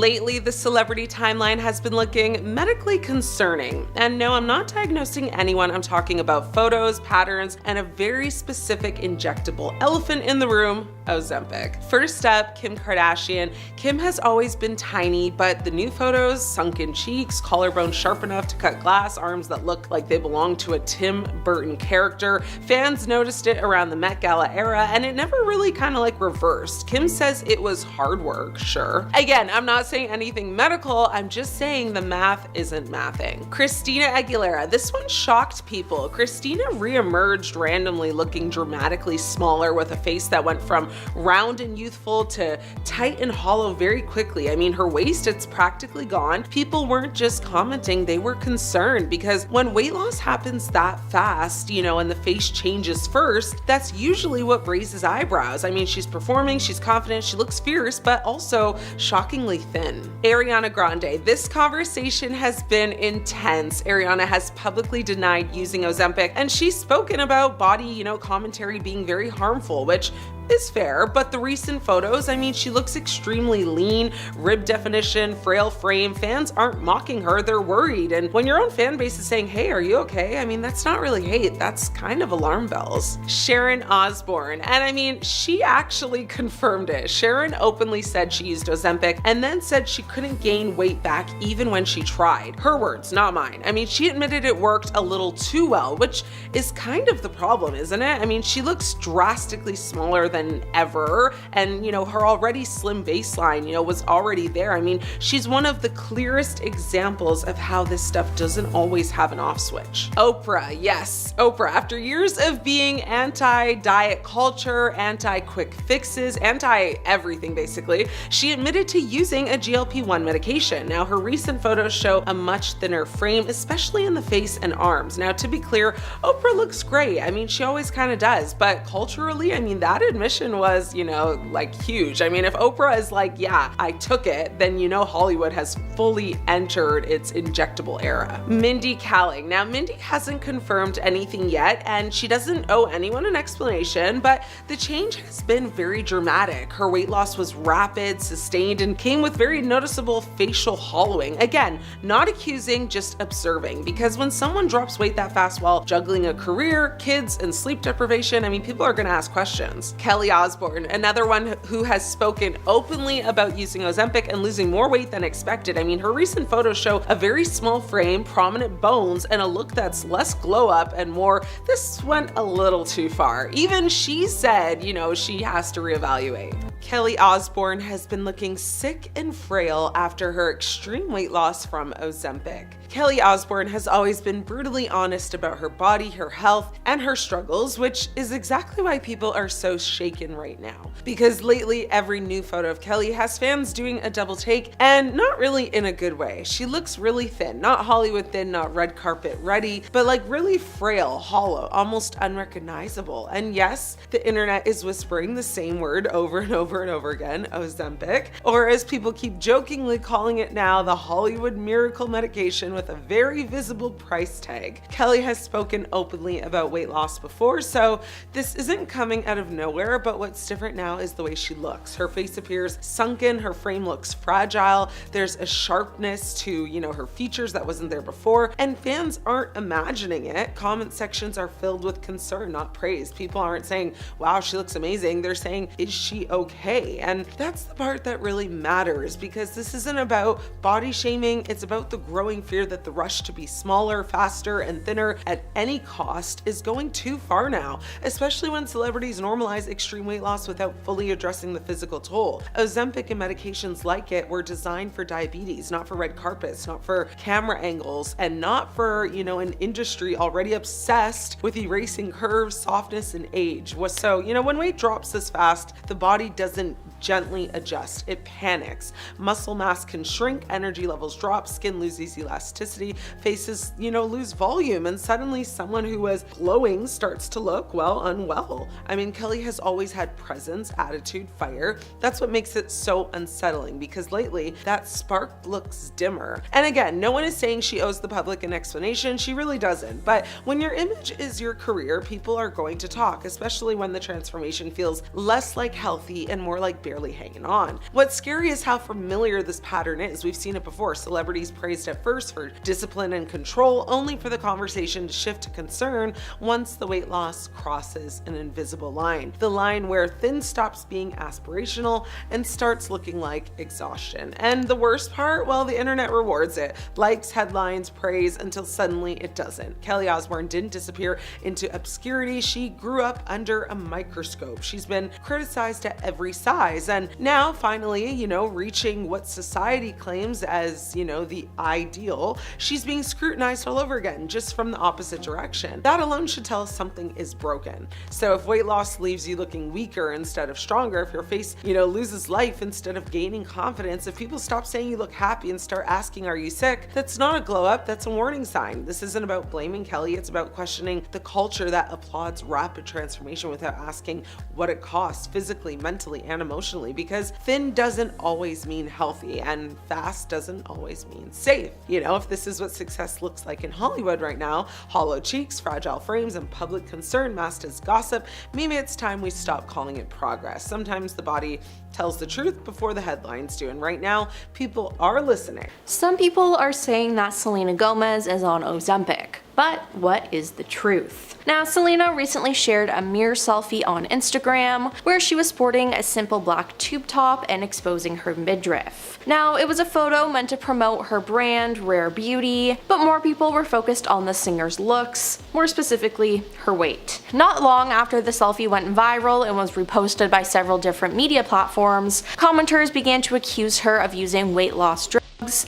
Lately, the celebrity timeline has been looking medically concerning. And no, I'm not diagnosing anyone. I'm talking about photos, patterns, and a very specific injectable elephant in the room, Ozempic. First up, Kim Kardashian. Kim has always been tiny, but the new photos, sunken cheeks, collarbone sharp enough to cut glass, arms that look like they belong to a Tim Burton character. Fans noticed it around the Met Gala era, and it never really kind of like reversed. Kim says it was hard work, sure. Again, I'm not saying anything medical, I'm just saying the math isn't mathing. Christina Aguilera, this one shocked people. Christina re-emerged randomly looking dramatically smaller with a face that went from round and youthful to tight and hollow very quickly. I mean, her waist, it's practically gone. People weren't just commenting, they were concerned because when weight loss happens that fast, and the face changes first, that's usually what raises eyebrows. I mean, she's performing, she's confident, she looks fierce, but also shockingly thin. Ariana Grande, this conversation has been intense. Ariana has publicly denied using Ozempic, and she's spoken about body, commentary being very harmful, which is fair, but the recent photos, I mean, she looks extremely lean, rib definition, frail frame. Fans aren't mocking her, they're worried. And when your own fan base is saying, hey, are you okay? I mean, that's not really hate, that's kind of alarm bells. Sharon Osbourne, and I mean, she actually confirmed it. Sharon openly said she used Ozempic and then said she couldn't gain weight back even when she tried. Her words, not mine. I mean, she admitted it worked a little too well, which is kind of the problem, isn't it? I mean, she looks drastically smaller than ever, and her already slim baseline was already there. I mean, she's one of the clearest examples of how this stuff doesn't always have an off switch. Oprah, yes, Oprah, after years of being anti-diet culture, anti-quick fixes, anti-everything basically, she admitted to using a GLP-1 medication. Now, her recent photos show a much thinner frame, especially in the face and arms. Now, to be clear, Oprah looks great. I mean, she always kind of does, but culturally, I mean, that admission was, like huge. I mean, if Oprah is like, yeah, I took it, then Hollywood has fully entered its injectable era. Mindy Kaling. Now, Mindy hasn't confirmed anything yet, and she doesn't owe anyone an explanation, but the change has been very dramatic. Her weight loss was rapid, sustained, and came with very noticeable facial hollowing. Again, not accusing, just observing, because when someone drops weight that fast while juggling a career, kids, and sleep deprivation, I mean, people are gonna ask questions. Kelly Osbourne, another one who has spoken openly about using Ozempic and losing more weight than expected. I mean, her recent photos show a very small frame, prominent bones, and a look that's less glow up and more, this went a little too far. Even she said, she has to reevaluate. Kelly Osbourne has been looking sick and frail after her extreme weight loss from Ozempic. Kelly Osbourne has always been brutally honest about her body, her health, and her struggles, which is exactly why people are so shaken right now. Because lately, every new photo of Kelly has fans doing a double take, and not really in a good way. She looks really thin, not Hollywood thin, not red carpet ready, but like really frail, hollow, almost unrecognizable. And yes, the internet is whispering the same word over and over and over again, Ozempic, or as people keep jokingly calling it now, the Hollywood miracle medication with a very visible price tag. Kelly has spoken openly about weight loss before, so this isn't coming out of nowhere, but what's different now is the way she looks. Her face appears sunken, her frame looks fragile, there's a sharpness to, her features that wasn't there before, and fans aren't imagining it. Comment sections are filled with concern, not praise. People aren't saying, wow, she looks amazing. They're saying, is she okay? And that's the part that really matters, because this isn't about body shaming, it's about the growing fear that the rush to be smaller, faster, and thinner at any cost is going too far now, especially when celebrities normalize extreme weight loss without fully addressing the physical toll. Ozempic and medications like it were designed for diabetes, not for red carpets, not for camera angles, and not for, an industry already obsessed with erasing curves, softness, and age. So, when weight drops this fast, the body doesn't gently adjust. It panics. Muscle mass can shrink, energy levels drop, skin loses elasticity, faces, lose volume, and suddenly someone who was glowing starts to look, well, unwell. I mean, Kelly has always had presence, attitude, fire. That's what makes it so unsettling, because lately that spark looks dimmer. And again, no one is saying she owes the public an explanation. She really doesn't. But when your image is your career, people are going to talk, especially when the transformation feels less like healthy and more like barely hanging on. What's scary is how familiar this pattern is. We've seen it before. Celebrities praised at first for discipline and control, only for the conversation to shift to concern once the weight loss crosses an invisible line. The line where thin stops being aspirational and starts looking like exhaustion. And the worst part, well, the internet rewards it. Likes, headlines, praise, until suddenly it doesn't. Kelly Osbourne didn't disappear into obscurity. She grew up under a microscope. She's been criticized at every size, and now finally, reaching what society claims as, the ideal, she's being scrutinized all over again, just from the opposite direction. That alone should tell us something is broken. So if weight loss leaves you looking weaker instead of stronger, if your face, loses life instead of gaining confidence, if people stop saying you look happy and start asking, are you sick? That's not a glow up, that's a warning sign. This isn't about blaming Kelly, it's about questioning the culture that applauds rapid transformation without asking what it costs physically, mentally, and emotionally, because thin doesn't always mean healthy and fast doesn't always mean safe. If this is what success looks like in Hollywood right now, hollow cheeks, fragile frames, and public concern masked as gossip, maybe it's time we stop calling it progress. Sometimes the body tells the truth before the headlines do, and right now, people are listening. Some people are saying that Selena Gomez is on Ozempic. But what is the truth? Now, Selena recently shared a mirror selfie on Instagram where she was sporting a simple black tube top and exposing her midriff. Now, it was a photo meant to promote her brand, Rare Beauty, but more people were focused on the singer's looks, more specifically, her weight. Not long after the selfie went viral and was reposted by several different media platforms, commenters began to accuse her of using weight loss drugs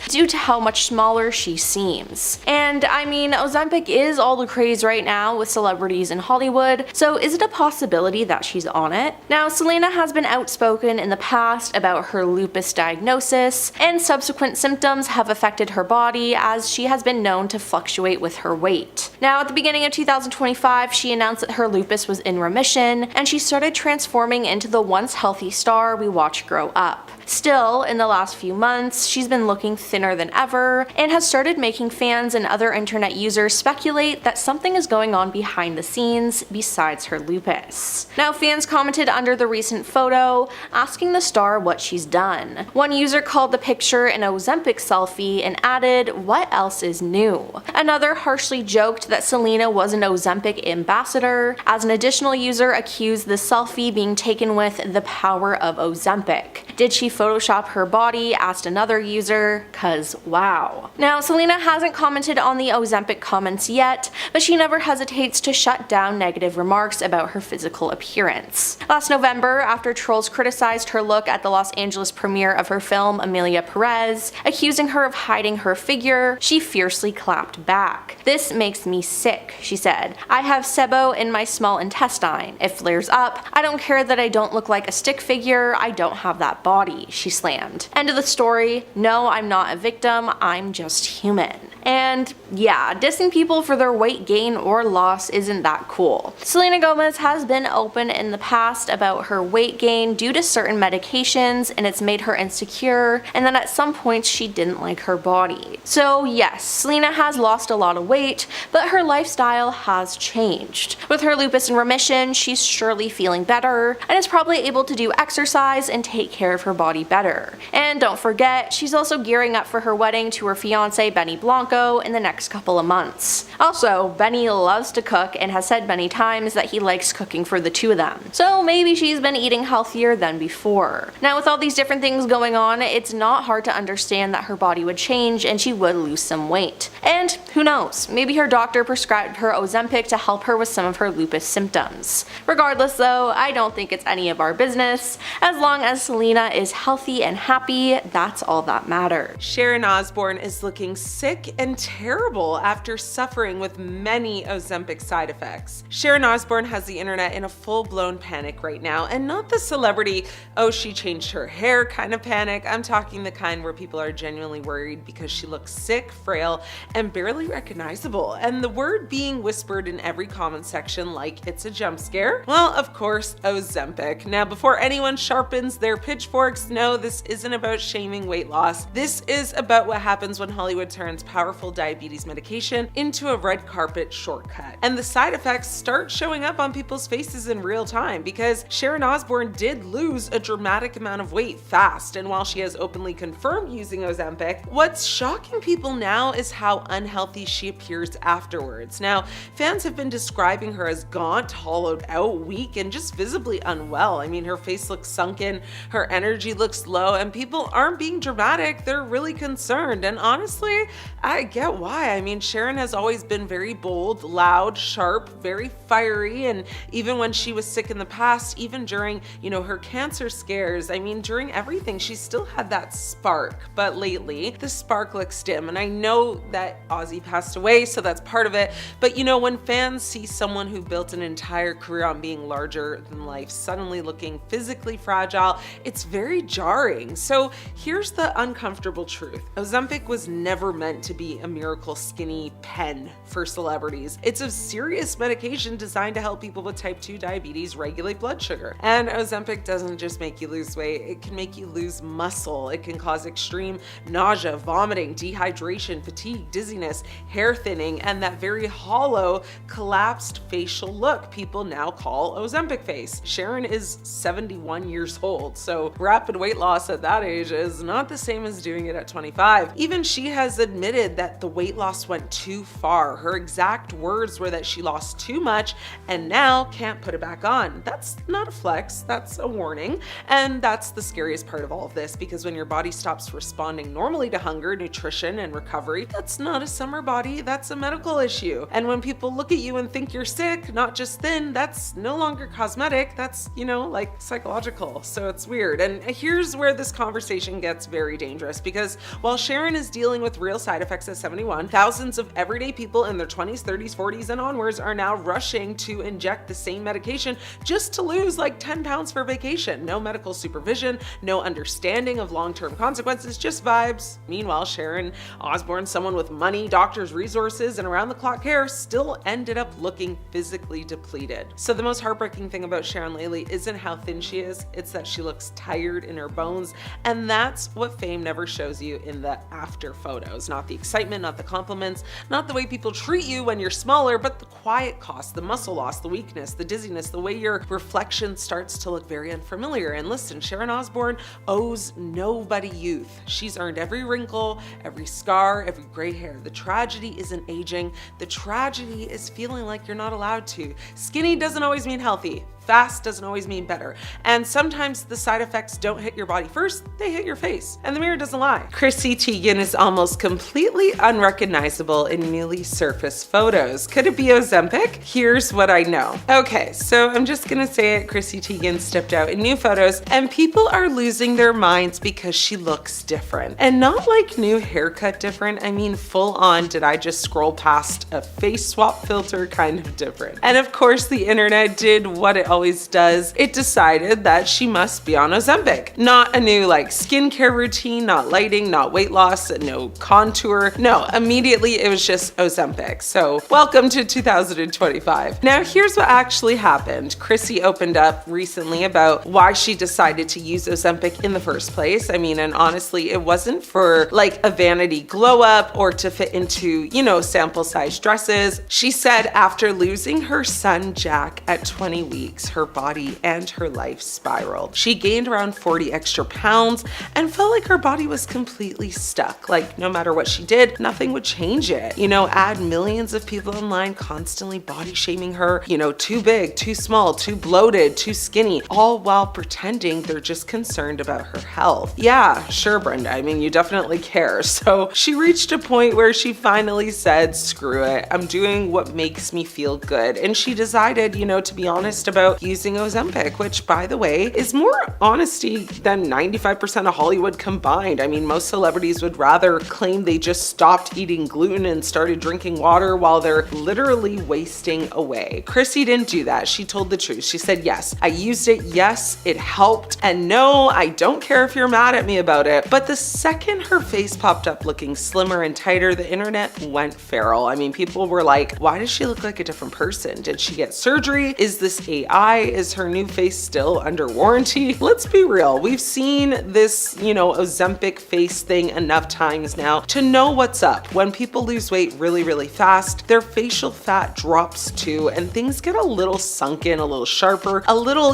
due to how much smaller she seems. And I mean, Ozempic is all the craze right now with celebrities in Hollywood, so is it a possibility that she's on it? Now, Selena has been outspoken in the past about her lupus diagnosis, and subsequent symptoms have affected her body as she has been known to fluctuate with her weight. Now, at the beginning of 2025, she announced that her lupus was in remission, and she started transforming into the once healthy star we watched grow up. Still, in the last few months, she's been looking thinner than ever and has started making fans and other internet users speculate that something is going on behind the scenes besides her lupus. Now, fans commented under the recent photo, asking the star what she's done. One user called the picture an Ozempic selfie and added, "What else is new?" Another harshly joked that Selena was an Ozempic ambassador, as an additional user accused the selfie being taken with the power of Ozempic. Did she Photoshop her body? Asked another user, cause wow. Now, Selena hasn't commented on the Ozempic comments yet, but she never hesitates to shut down negative remarks about her physical appearance. Last November, after trolls criticized her look at the Los Angeles premiere of her film Amelia Perez, accusing her of hiding her figure, she fiercely clapped back. "This makes me sick," she said. "I have SEBO in my small intestine. It flares up. I don't care that I don't look like a stick figure. I don't have that body," she slammed. End of the story. No, I'm not a victim. I'm just human. And yeah, dissing people for their weight gain or loss isn't that cool. Selena Gomez has been open in the past about her weight gain due to certain medications, and it's made her insecure, and then at some points she didn't like her body. So yes, Selena has lost a lot of weight, but her lifestyle has changed. With her lupus in remission, she's surely feeling better, and is probably able to do exercise and take care of her body better. And don't forget, she's also gearing up for her wedding to her fiance Benny Blanco in the next couple of months. Also, Benny loves to cook and has said many times that he likes cooking for the two of them. So maybe she's been eating healthier than before. Now, with all these different things going on, it's not hard to understand that her body would change and she would lose some weight. And who knows, maybe her doctor prescribed her Ozempic to help her with some of her lupus symptoms. Regardless though, I don't think it's any of our business. As long as Selena is healthy and happy, that's all that matters. Sharon Osbourne is looking sick and terrible after suffering with many Ozempic side effects. Sharon Osbourne has the internet in a full-blown panic right now, and not the celebrity, oh, she changed her hair kind of panic. I'm talking the kind where people are genuinely worried because she looks sick, frail, and barely recognizable, and the word being whispered in every comment section like it's a jump scare. Well, of course, Ozempic. Now, before anyone sharpens their pitchforks, no, this isn't about shaming weight loss. This is about what happens when Hollywood turns powerful diabetes diabetes medication into a red carpet shortcut. And the side effects start showing up on people's faces in real time because Sharon Osbourne did lose a dramatic amount of weight fast. And while she has openly confirmed using Ozempic, what's shocking people now is how unhealthy she appears afterwards. Now, fans have been describing her as gaunt, hollowed out, weak, and just visibly unwell. I mean, her face looks sunken, her energy looks low, and people aren't being dramatic, they're really concerned. And honestly, I get why. I mean, Sharon has always been very bold, loud, sharp, very fiery, and even when she was sick in the past, even during, her cancer scares, I mean, during everything, she still had that spark. But lately, the spark looks dim, and I know that Ozzy passed away, so that's part of it. But when fans see someone who built an entire career on being larger than life suddenly looking physically fragile, it's very jarring. So here's the uncomfortable truth. Ozempic was never meant to be a miracle skinny pen for celebrities. It's a serious medication designed to help people with type 2 diabetes regulate blood sugar. And Ozempic doesn't just make you lose weight, it can make you lose muscle. It can cause extreme nausea, vomiting, dehydration, fatigue, dizziness, hair thinning, and that very hollow, collapsed facial look people now call Ozempic face. Sharon is 71 years old, so rapid weight loss at that age is not the same as doing it at 25. Even she has admitted that the weight loss went too far. Her exact words were that she lost too much and now can't put it back on. That's not a flex, that's a warning. And that's the scariest part of all of this, because when your body stops responding normally to hunger, nutrition, and recovery, that's not a summer body, that's a medical issue. And when people look at you and think you're sick, not just thin, that's no longer cosmetic, that's, like psychological. So it's weird. And here's where this conversation gets very dangerous, because while Sharon is dealing with real side effects at 71, thousands of everyday people in their 20s, 30s, 40s, and onwards are now rushing to inject the same medication just to lose like 10 pounds for vacation. No medical supervision, no understanding of long-term consequences, just vibes. Meanwhile, Sharon Osbourne, someone with money, doctors, resources, and around-the-clock care, still ended up looking physically depleted. So the most heartbreaking thing about Sharon lately isn't how thin she is, it's that she looks tired in her bones, and that's what fame never shows you in the after photos. Not the excitement, not the compliments, not the way people treat you when you're smaller, but the quiet cost, the muscle loss, the weakness, the dizziness, the way your reflection starts to look very unfamiliar. And listen, Sharon Osbourne owes nobody youth. She's earned every wrinkle, every scar, every gray hair. The tragedy isn't aging. The tragedy is feeling like you're not allowed to. Skinny doesn't always mean healthy. Fast doesn't always mean better. And sometimes the side effects don't hit your body first, they hit your face. And the mirror doesn't lie. Chrissy Teigen is almost completely unrecognizable in newly surfaced photos. Could it be Ozempic? Here's what I know. Okay, so I'm just gonna say it. Chrissy Teigen stepped out in new photos and people are losing their minds because she looks different. And not like new haircut different, I mean full on, did I just scroll past a face swap filter kind of different. And of course the internet did what it always does. It decided that she must be on Ozempic. Not a new skincare routine, not lighting, not weight loss, no contour. No, immediately it was just Ozempic. So welcome to 2025. Now here's what actually happened. Chrissy opened up recently about why she decided to use Ozempic in the first place. I mean, and honestly, it wasn't for a vanity glow up or to fit into, sample size dresses. She said after losing her son Jack at 20 weeks, her body and her life spiraled. She gained around 40 extra pounds and felt like her body was completely stuck. No matter what she did, nothing would change it. Add millions of people online constantly body shaming her, too big, too small, too bloated, too skinny, all while pretending they're just concerned about her health. Yeah, sure, Brenda. I mean, you definitely care. So she reached a point where she finally said, screw it. I'm doing what makes me feel good. And she decided, to be honest about using Ozempic, which by the way is more honesty than 95% of Hollywood combined. I mean, most celebrities would rather claim they just stopped eating gluten and started drinking water while they're literally wasting away. Chrissy didn't do that. She told the truth. She said, yes, I used it. Yes, it helped. And no, I don't care if you're mad at me about it. But the second her face popped up looking slimmer and tighter, the internet went feral. I mean, people were like, why does she look like a different person? Did she get surgery? Is this AI? Why is her new face still under warranty? Let's be real. We've seen this, Ozempic face thing enough times now to know what's up. When people lose weight really, really fast, their facial fat drops too, and things get a little sunken, a little sharper, a little,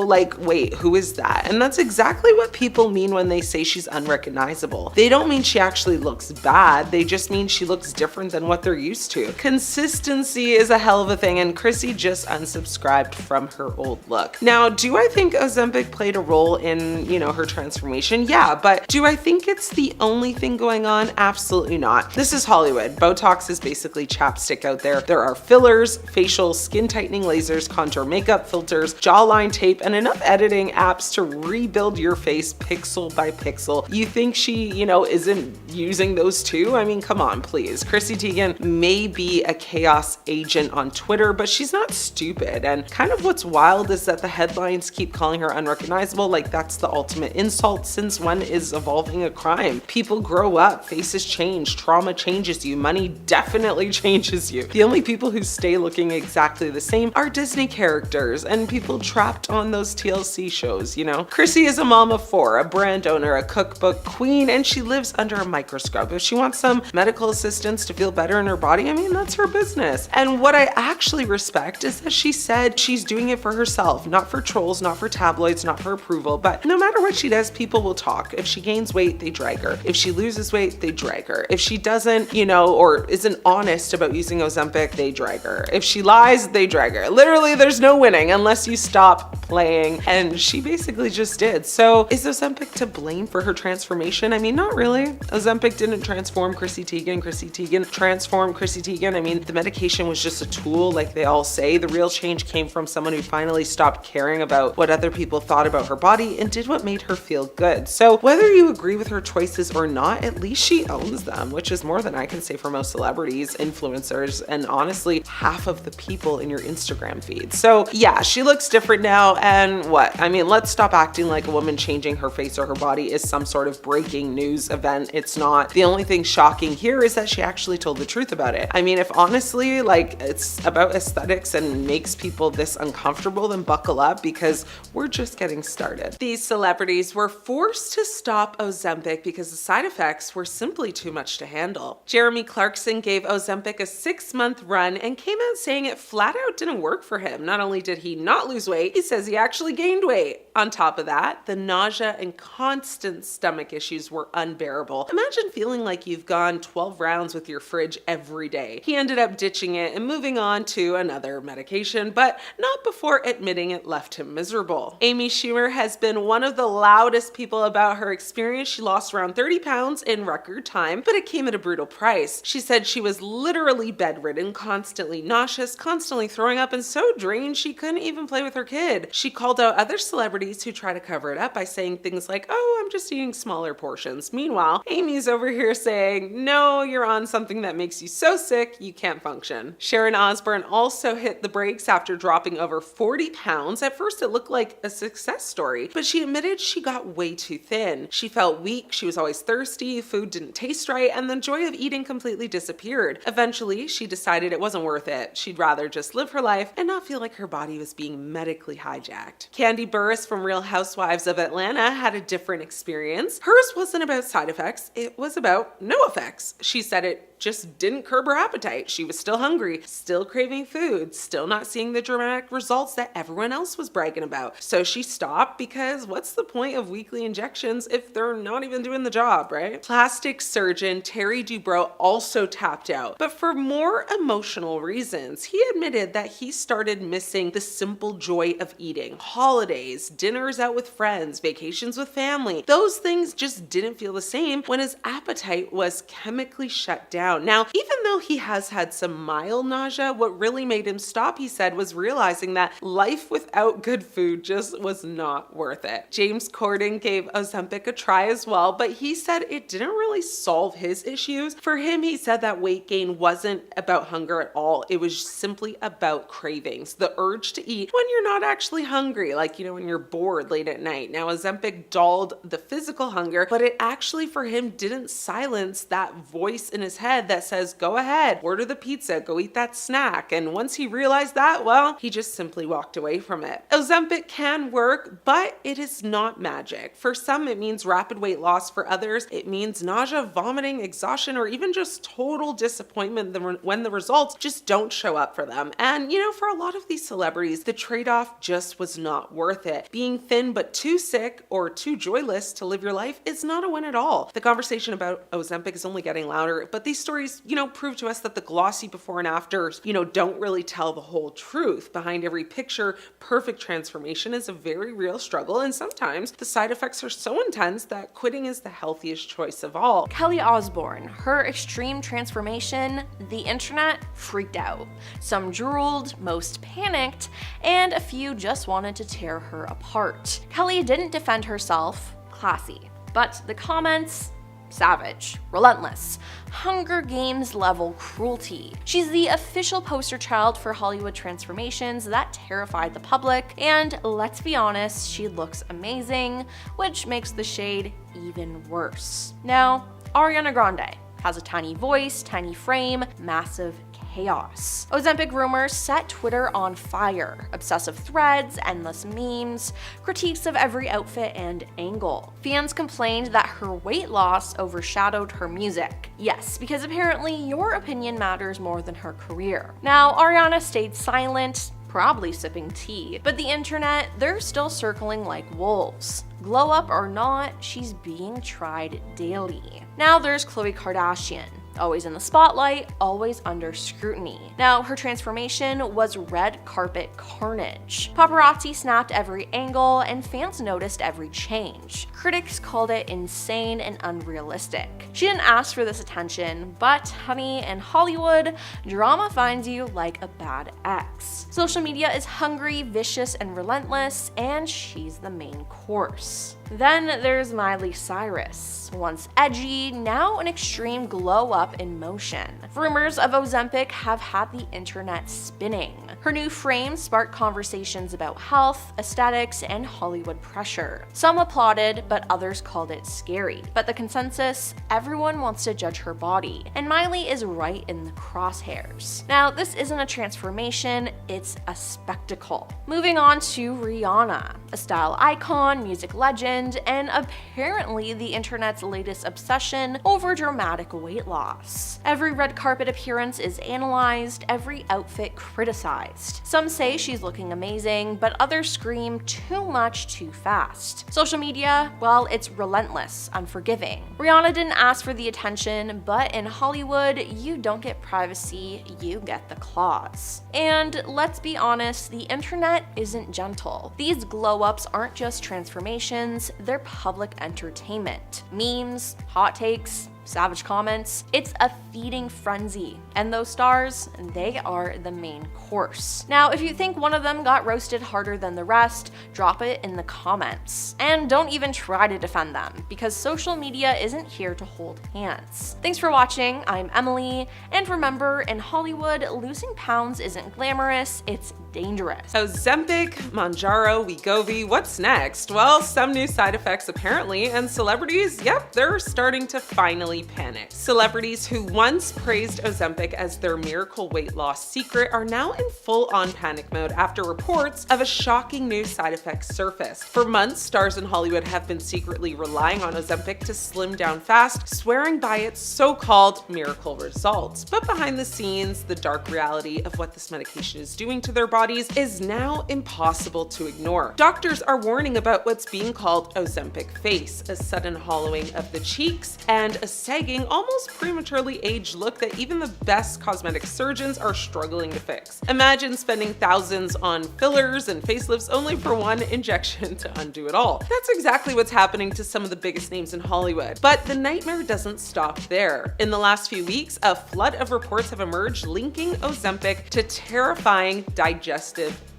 like, wait, who is that? And that's exactly what people mean when they say she's unrecognizable. They don't mean she actually looks bad. They just mean she looks different than what they're used to. Consistency is a hell of a thing, and Chrissy just unsubscribed from her old look. Now, do I think Ozempic played a role in, her transformation? Yeah, but do I think it's the only thing going on? Absolutely not. This is Hollywood. Botox is basically chapstick out there. There are fillers, facial, skin tightening lasers, contour makeup, filters, jawline tape, and enough editing apps to rebuild your face pixel by pixel. You think she, isn't using those too? I mean, come on, please. Chrissy Teigen may be a chaos agent on Twitter, but she's not stupid. And kind of what's wild is that the headlines keep calling her unrecognizable, like that's the ultimate insult. Since when is evolving a crime? People grow up, faces change, trauma changes you, money definitely changes you. The only people who stay looking exactly the same are Disney characters and people trapped on those TLC shows, Chrissy is a mom of 4, a brand owner, a cookbook queen, and she lives under a microscope. If she wants some medical assistance to feel better in her body, I mean, that's her business. And what I actually respect is that she said she's doing it for herself, not for trolls, not for tabloids, not for approval, but no matter what she does, people will talk. If she gains weight, they drag her. If she loses weight, they drag her. If she doesn't, or isn't honest about using Ozempic, they drag her. If she lies, they drag her. Literally, there's no winning unless you stop playing, and she basically just did. So is Ozempic to blame for her transformation? I mean, not really. Ozempic didn't transform Chrissy Teigen. Chrissy Teigen transformed Chrissy Teigen. I mean, the medication was just a tool, like they all say. The real change came from someone who finally stopped caring about what other people thought about her body and did what made her feel good. So whether you agree with her choices or not, at least she owns them, which is more than I can say for most celebrities, influencers, and honestly, half of the people in your Instagram feed. So yeah, she looks different now, and what? I mean, let's stop acting like a woman changing her face or her body is some sort of breaking news event. It's not. The only thing shocking here is that she actually told the truth about it. I mean, if honestly, like, it's about aesthetics and makes people this uncomfortable, then buckle up because we're just getting started. These celebrities were forced to stop Ozempic because the side effects were simply too much to handle. Jeremy Clarkson gave Ozempic a 6-month run and came out saying it flat out didn't work for him. Not only did he not lose weight, he says he actually gained weight. On top of that, the nausea and constant stomach issues were unbearable. Imagine feeling like you've gone 12 rounds with your fridge every day. He ended up ditching it and moving on to another medication, but not before admitting it left him miserable. Amy Schumer has been one of the loudest people about her experience. She lost around 30 pounds in record time, but it came at a brutal price. She said she was literally bedridden, constantly nauseous, constantly throwing up, and so drained she couldn't even play with her kid. She called out other celebrities who try to cover it up by saying things like, "Oh, I'm just eating smaller portions." Meanwhile, Amy's over here saying, "No, you're on something that makes you so sick you can't function." Sharon Osbourne also hit the brakes after dropping over 40 pounds. At first it looked like a success story, but she admitted she got way too thin. She felt weak, she was always thirsty, food didn't taste right, and the joy of eating completely disappeared. Eventually, she decided it wasn't worth it. She'd rather just live her life and not feel like her body was being medically hijacked. Candy Burris from Real Housewives of Atlanta had a different experience. Hers wasn't about side effects, it was about no effects. She said it just didn't curb her appetite. She was still hungry, still craving food, still not seeing the dramatic results that everyone else was bragging about. So she stopped because what's the point of weekly injections if they're not even doing the job, right? Plastic surgeon Terry Dubrow also tapped out, but for more emotional reasons. He admitted that he started missing the simple joy of eating. Holidays, dinners out with friends, vacations with family. Those things just didn't feel the same when his appetite was chemically shut down. Now, even though he has had some mild nausea, what really made him stop, he said, was realizing that life without good food just was not worth it. James Corden gave Ozempic a try as well, but he said it didn't really solve his issues. For him, he said that weight gain wasn't about hunger at all. It was simply about cravings, the urge to eat when you're not actually hungry, like, when you're bored late at night. Now, Ozempic dulled the physical hunger, but it actually, for him, didn't silence that voice in his head head that says, go ahead, order the pizza, go eat that snack. And once he realized that, well, he just simply walked away from it. Ozempic can work, but it is not magic. For some, it means rapid weight loss. For others, it means nausea, vomiting, exhaustion, or even just total disappointment when the results just don't show up for them. And for a lot of these celebrities, the trade-off just was not worth it. Being thin but too sick or too joyless to live your life is not a win at all. The conversation about Ozempic is only getting louder, but these stories, prove to us that the glossy before and afters, don't really tell the whole truth. Behind every picture, perfect transformation is a very real struggle, and sometimes the side effects are so intense that quitting is the healthiest choice of all. Kelly Osbourne, her extreme transformation, the internet freaked out. Some drooled, most panicked, and a few just wanted to tear her apart. Kelly didn't defend herself, classy, but the comments, savage, relentless, Hunger Games level cruelty. She's the official poster child for Hollywood transformations that terrified the public, and let's be honest, she looks amazing, which makes the shade even worse. Now, Ariana Grande has a tiny voice, tiny frame, massive chaos. Ozempic rumors set Twitter on fire. Obsessive threads, endless memes, critiques of every outfit and angle. Fans complained that her weight loss overshadowed her music. Yes, because apparently your opinion matters more than her career. Now, Ariana stayed silent, probably sipping tea, but the internet, they're still circling like wolves. Glow up or not, she's being tried daily. Now there's Khloe Kardashian. Always in the spotlight, always under scrutiny. Now, her transformation was red carpet carnage. Paparazzi snapped every angle, and fans noticed every change. Critics called it insane and unrealistic. She didn't ask for this attention, but honey, in Hollywood, drama finds you like a bad ex. Social media is hungry, vicious, and relentless, and she's the main course. Then there's Miley Cyrus. Once edgy, now an extreme glow up in motion. Rumors of Ozempic have had the internet spinning. Her new frame sparked conversations about health, aesthetics, and Hollywood pressure. Some applauded, but others called it scary. But the consensus, everyone wants to judge her body, and Miley is right in the crosshairs. Now, this isn't a transformation, it's a spectacle. Moving on to Rihanna, a style icon, music legend, and apparently the internet's latest obsession over dramatic weight loss. Every red carpet appearance is analyzed, every outfit criticized. Some say she's looking amazing, but others scream too much too fast. Social media, well, it's relentless, unforgiving. Rihanna didn't ask for the attention, but in Hollywood, you don't get privacy, you get the claws. And let's be honest, the internet isn't gentle. These glow-ups aren't just transformations, they're public entertainment. Memes, hot takes, savage comments. It's a feeding frenzy, and those stars, they are the main course. Now, if you think one of them got roasted harder than the rest, drop it in the comments. And don't even try to defend them, because social media isn't here to hold hands. Thanks for watching, I'm Emily, and remember, in Hollywood, losing pounds isn't glamorous, it's dangerous. Ozempic, Mounjaro, Wegovy, what's next? Well, some new side effects apparently, and celebrities, yep, they're starting to finally panic. Celebrities who once praised Ozempic as their miracle weight loss secret are now in full-on panic mode after reports of a shocking new side effect surfaced. For months, stars in Hollywood have been secretly relying on Ozempic to slim down fast, swearing by its so-called miracle results. But behind the scenes, the dark reality of what this medication is doing to their bodies is now impossible to ignore. Doctors are warning about what's being called Ozempic face, a sudden hollowing of the cheeks, and a sagging, almost prematurely aged look that even the best cosmetic surgeons are struggling to fix. Imagine spending thousands on fillers and facelifts only for one injection to undo it all. That's exactly what's happening to some of the biggest names in Hollywood. But the nightmare doesn't stop there. In the last few weeks, a flood of reports have emerged linking Ozempic to terrifying digestive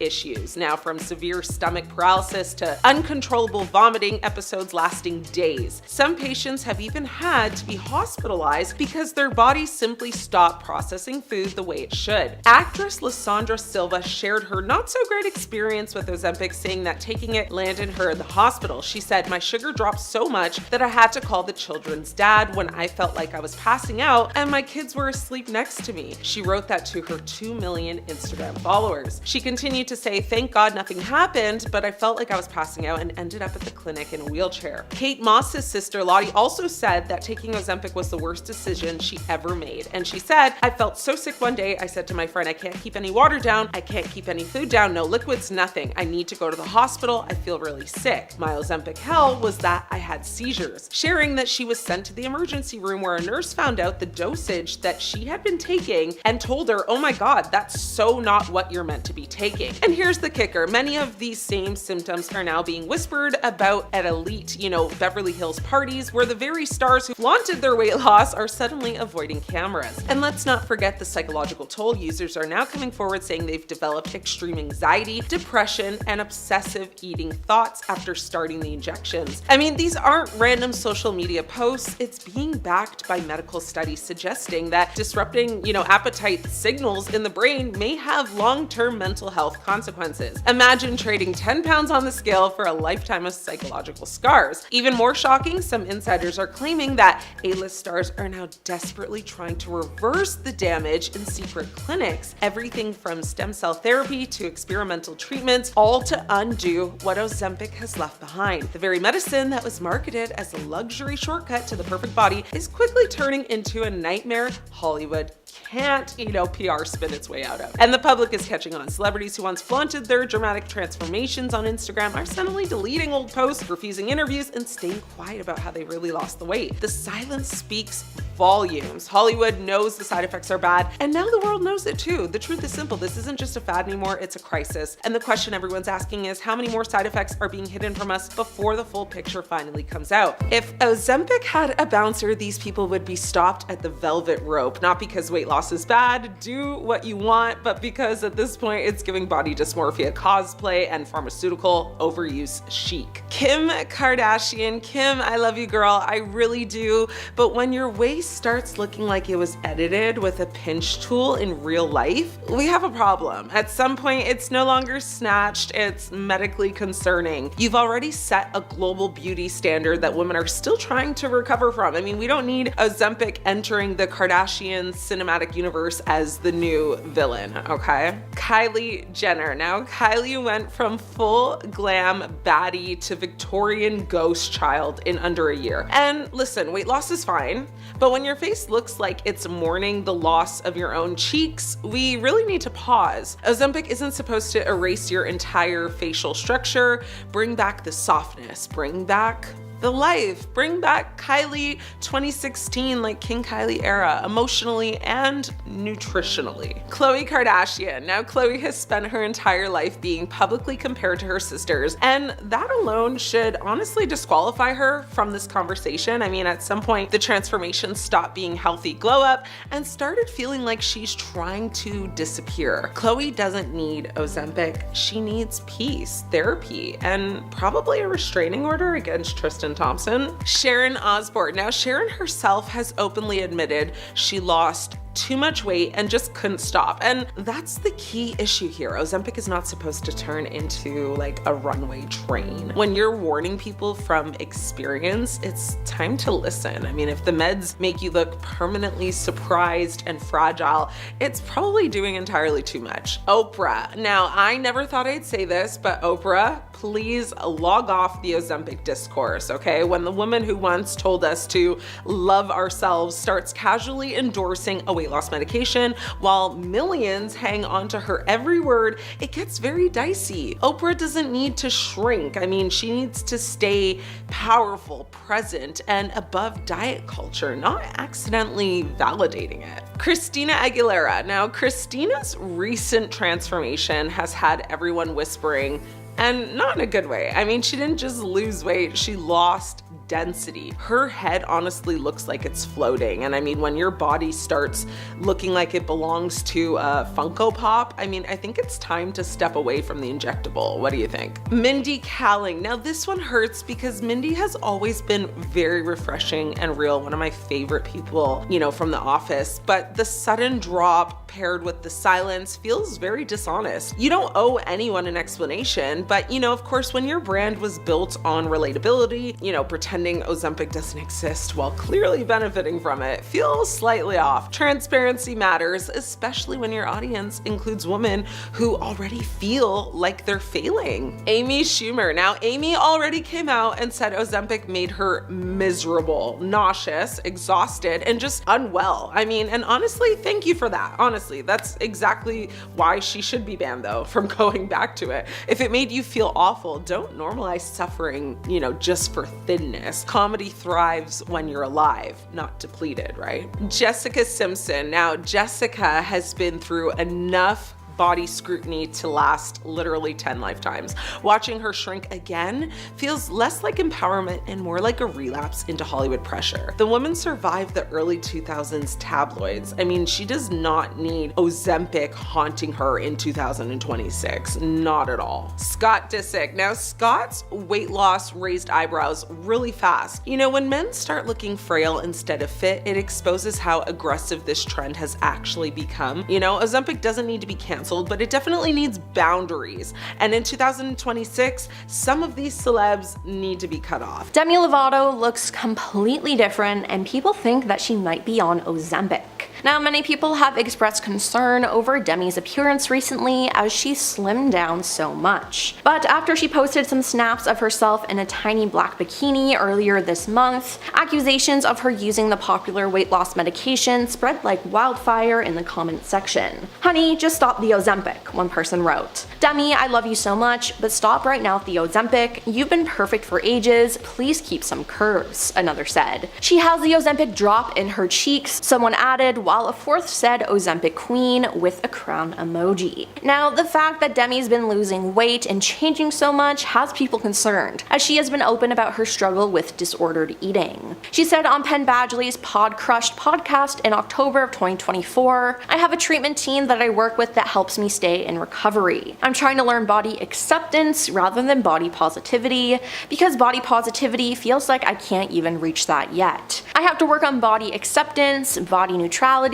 issues. Now, from severe stomach paralysis to uncontrollable vomiting episodes lasting days. Some patients have even had to be hospitalized because their body simply stopped processing food the way it should. Actress Lysandra Silva shared her not so great experience with Ozempic, saying that taking it landed her in the hospital. She said, "My sugar dropped so much that I had to call the children's dad when I felt like I was passing out and my kids were asleep next to me." She wrote that to her 2 million Instagram followers. She continued to say, "Thank God nothing happened, but I felt like I was passing out and ended up at the clinic in a wheelchair." Kate Moss's sister Lottie also said that taking Ozempic was the worst decision she ever made. And she said, "I felt so sick one day, I said to my friend, I can't keep any water down, I can't keep any food down, no liquids, nothing. I need to go to the hospital, I feel really sick. My Ozempic hell was that I had seizures." Sharing that she was sent to the emergency room where a nurse found out the dosage that she had been taking and told her, "Oh my God, that's so not what you're meant to be taking." And here's the kicker. Many of these same symptoms are now being whispered about at elite, Beverly Hills parties where the very stars who flaunted their weight loss are suddenly avoiding cameras. And let's not forget the psychological toll. Users are now coming forward saying they've developed extreme anxiety, depression, and obsessive eating thoughts after starting the injections. I mean, these aren't random social media posts. It's being backed by medical studies suggesting that disrupting, appetite signals in the brain may have long-term mental health consequences. Imagine trading 10 pounds on the scale for a lifetime of psychological scars. Even more shocking, some insiders are claiming that A-list stars are now desperately trying to reverse the damage in secret clinics. Everything from stem cell therapy to experimental treatments, all to undo what Ozempic has left behind. The very medicine that was marketed as a luxury shortcut to the perfect body is quickly turning into a nightmare Hollywood can't, PR spin its way out of. And the public is catching on. Celebrities who once flaunted their dramatic transformations on Instagram are suddenly deleting old posts, refusing interviews, and staying quiet about how they really lost the weight. The silence speaks volumes. Hollywood knows the side effects are bad, and now the world knows it too. The truth is simple. This isn't just a fad anymore, it's a crisis. And the question everyone's asking is, how many more side effects are being hidden from us before the full picture finally comes out? If Ozempic had a bouncer, these people would be stopped at the velvet rope, not because weight loss is bad, do what you want, but because at this point it's giving body dysmorphia cosplay and pharmaceutical overuse chic. Kim Kardashian, Kim, I love you girl, I really do, but when your waist starts looking like it was edited with a pinch tool in real life, we have a problem. At some point it's no longer snatched, it's medically concerning. You've already set a global beauty standard that women are still trying to recover from. I mean, we don't need Ozempic entering the Kardashian cinematic universe as the new villain, okay? Kylie Jenner. Now, Kylie went from full glam baddie to Victorian ghost child in under a year. And listen, weight loss is fine, but when your face looks like it's mourning the loss of your own cheeks, we really need to pause. Ozempic isn't supposed to erase your entire facial structure, bring back the softness, bring back the life, bring back Kylie 2016, like King Kylie era, emotionally and nutritionally. Khloe Kardashian. Now, Khloe has spent her entire life being publicly compared to her sisters, and that alone should honestly disqualify her from this conversation. I mean, at some point, the transformation stopped being healthy glow up and started feeling like she's trying to disappear. Khloe doesn't need Ozempic. She needs peace, therapy, and probably a restraining order against Tristan Thompson. Sharon Osbourne. Now, Sharon herself has openly admitted she lost too much weight and just couldn't stop. And that's the key issue here. Ozempic is not supposed to turn into like a runway train. When you're warning people from experience, it's time to listen. I mean, if the meds make you look permanently surprised and fragile, it's probably doing entirely too much. Oprah. Now, I never thought I'd say this, but Oprah, please log off the Ozempic discourse, okay? When the woman who once told us to love ourselves starts casually endorsing a weight loss medication while millions hang on to her every word, it gets very dicey. Oprah doesn't need to shrink. I mean, she needs to stay powerful, present, and above diet culture, not accidentally validating it. Christina Aguilera. Now, Christina's recent transformation has had everyone whispering, and not in a good way. I mean, she didn't just lose weight, she lost density. Her head honestly looks like it's floating. And I mean, when your body starts looking like it belongs to a Funko Pop, I mean, I think it's time to step away from the injectable. What do you think? Mindy Kaling. Now this one hurts because Mindy has always been very refreshing and real, one of my favorite people, you know, from The Office, but the sudden drop paired with the silence feels very dishonest. You don't owe anyone an explanation, but you know, of course, when your brand was built on relatability, you know, pretending Ozempic doesn't exist while clearly benefiting from it feels slightly off. Transparency matters, especially when your audience includes women who already feel like they're failing. Amy Schumer. Now, Amy already came out and said Ozempic made her miserable, nauseous, exhausted, and just unwell. I mean, and honestly, thank you for that. Honestly, that's exactly why she should be banned though, from going back to it. If it made you feel awful, don't normalize suffering, you know, just for thinness. Comedy thrives when you're alive, not depleted, right? Jessica Simpson. Now, Jessica has been through enough body scrutiny to last literally 10 lifetimes. Watching her shrink again feels less like empowerment and more like a relapse into Hollywood pressure. The woman survived the early 2000s tabloids. I mean, she does not need Ozempic haunting her in 2026. Not at all. Scott Disick. Now, Scott's weight loss raised eyebrows really fast. You know, when men start looking frail instead of fit, it exposes how aggressive this trend has actually become. You know, Ozempic doesn't need to be canceled, but it definitely needs boundaries. And in 2026, some of these celebs need to be cut off. Demi Lovato looks completely different, and people think that she might be on Ozempic. Now, many people have expressed concern over Demi's appearance recently as she slimmed down so much. But after she posted some snaps of herself in a tiny black bikini earlier this month, accusations of her using the popular weight loss medication spread like wildfire in the comment section. "Honey, just stop the Ozempic," one person wrote. "Demi, I love you so much, but stop right now with the Ozempic. You've been perfect for ages. Please keep some curves," another said. "She has the Ozempic drop in her cheeks," someone added, while a fourth said Ozempic queen with a crown emoji. Now, the fact that Demi's been losing weight and changing so much has people concerned, as she has been open about her struggle with disordered eating. She said on Penn Badgley's Pod Crushed podcast in October of 2024, "I have a treatment team that I work with that helps me stay in recovery. I'm trying to learn body acceptance rather than body positivity, because body positivity feels like I can't even reach that yet. I have to work on body acceptance, body neutrality,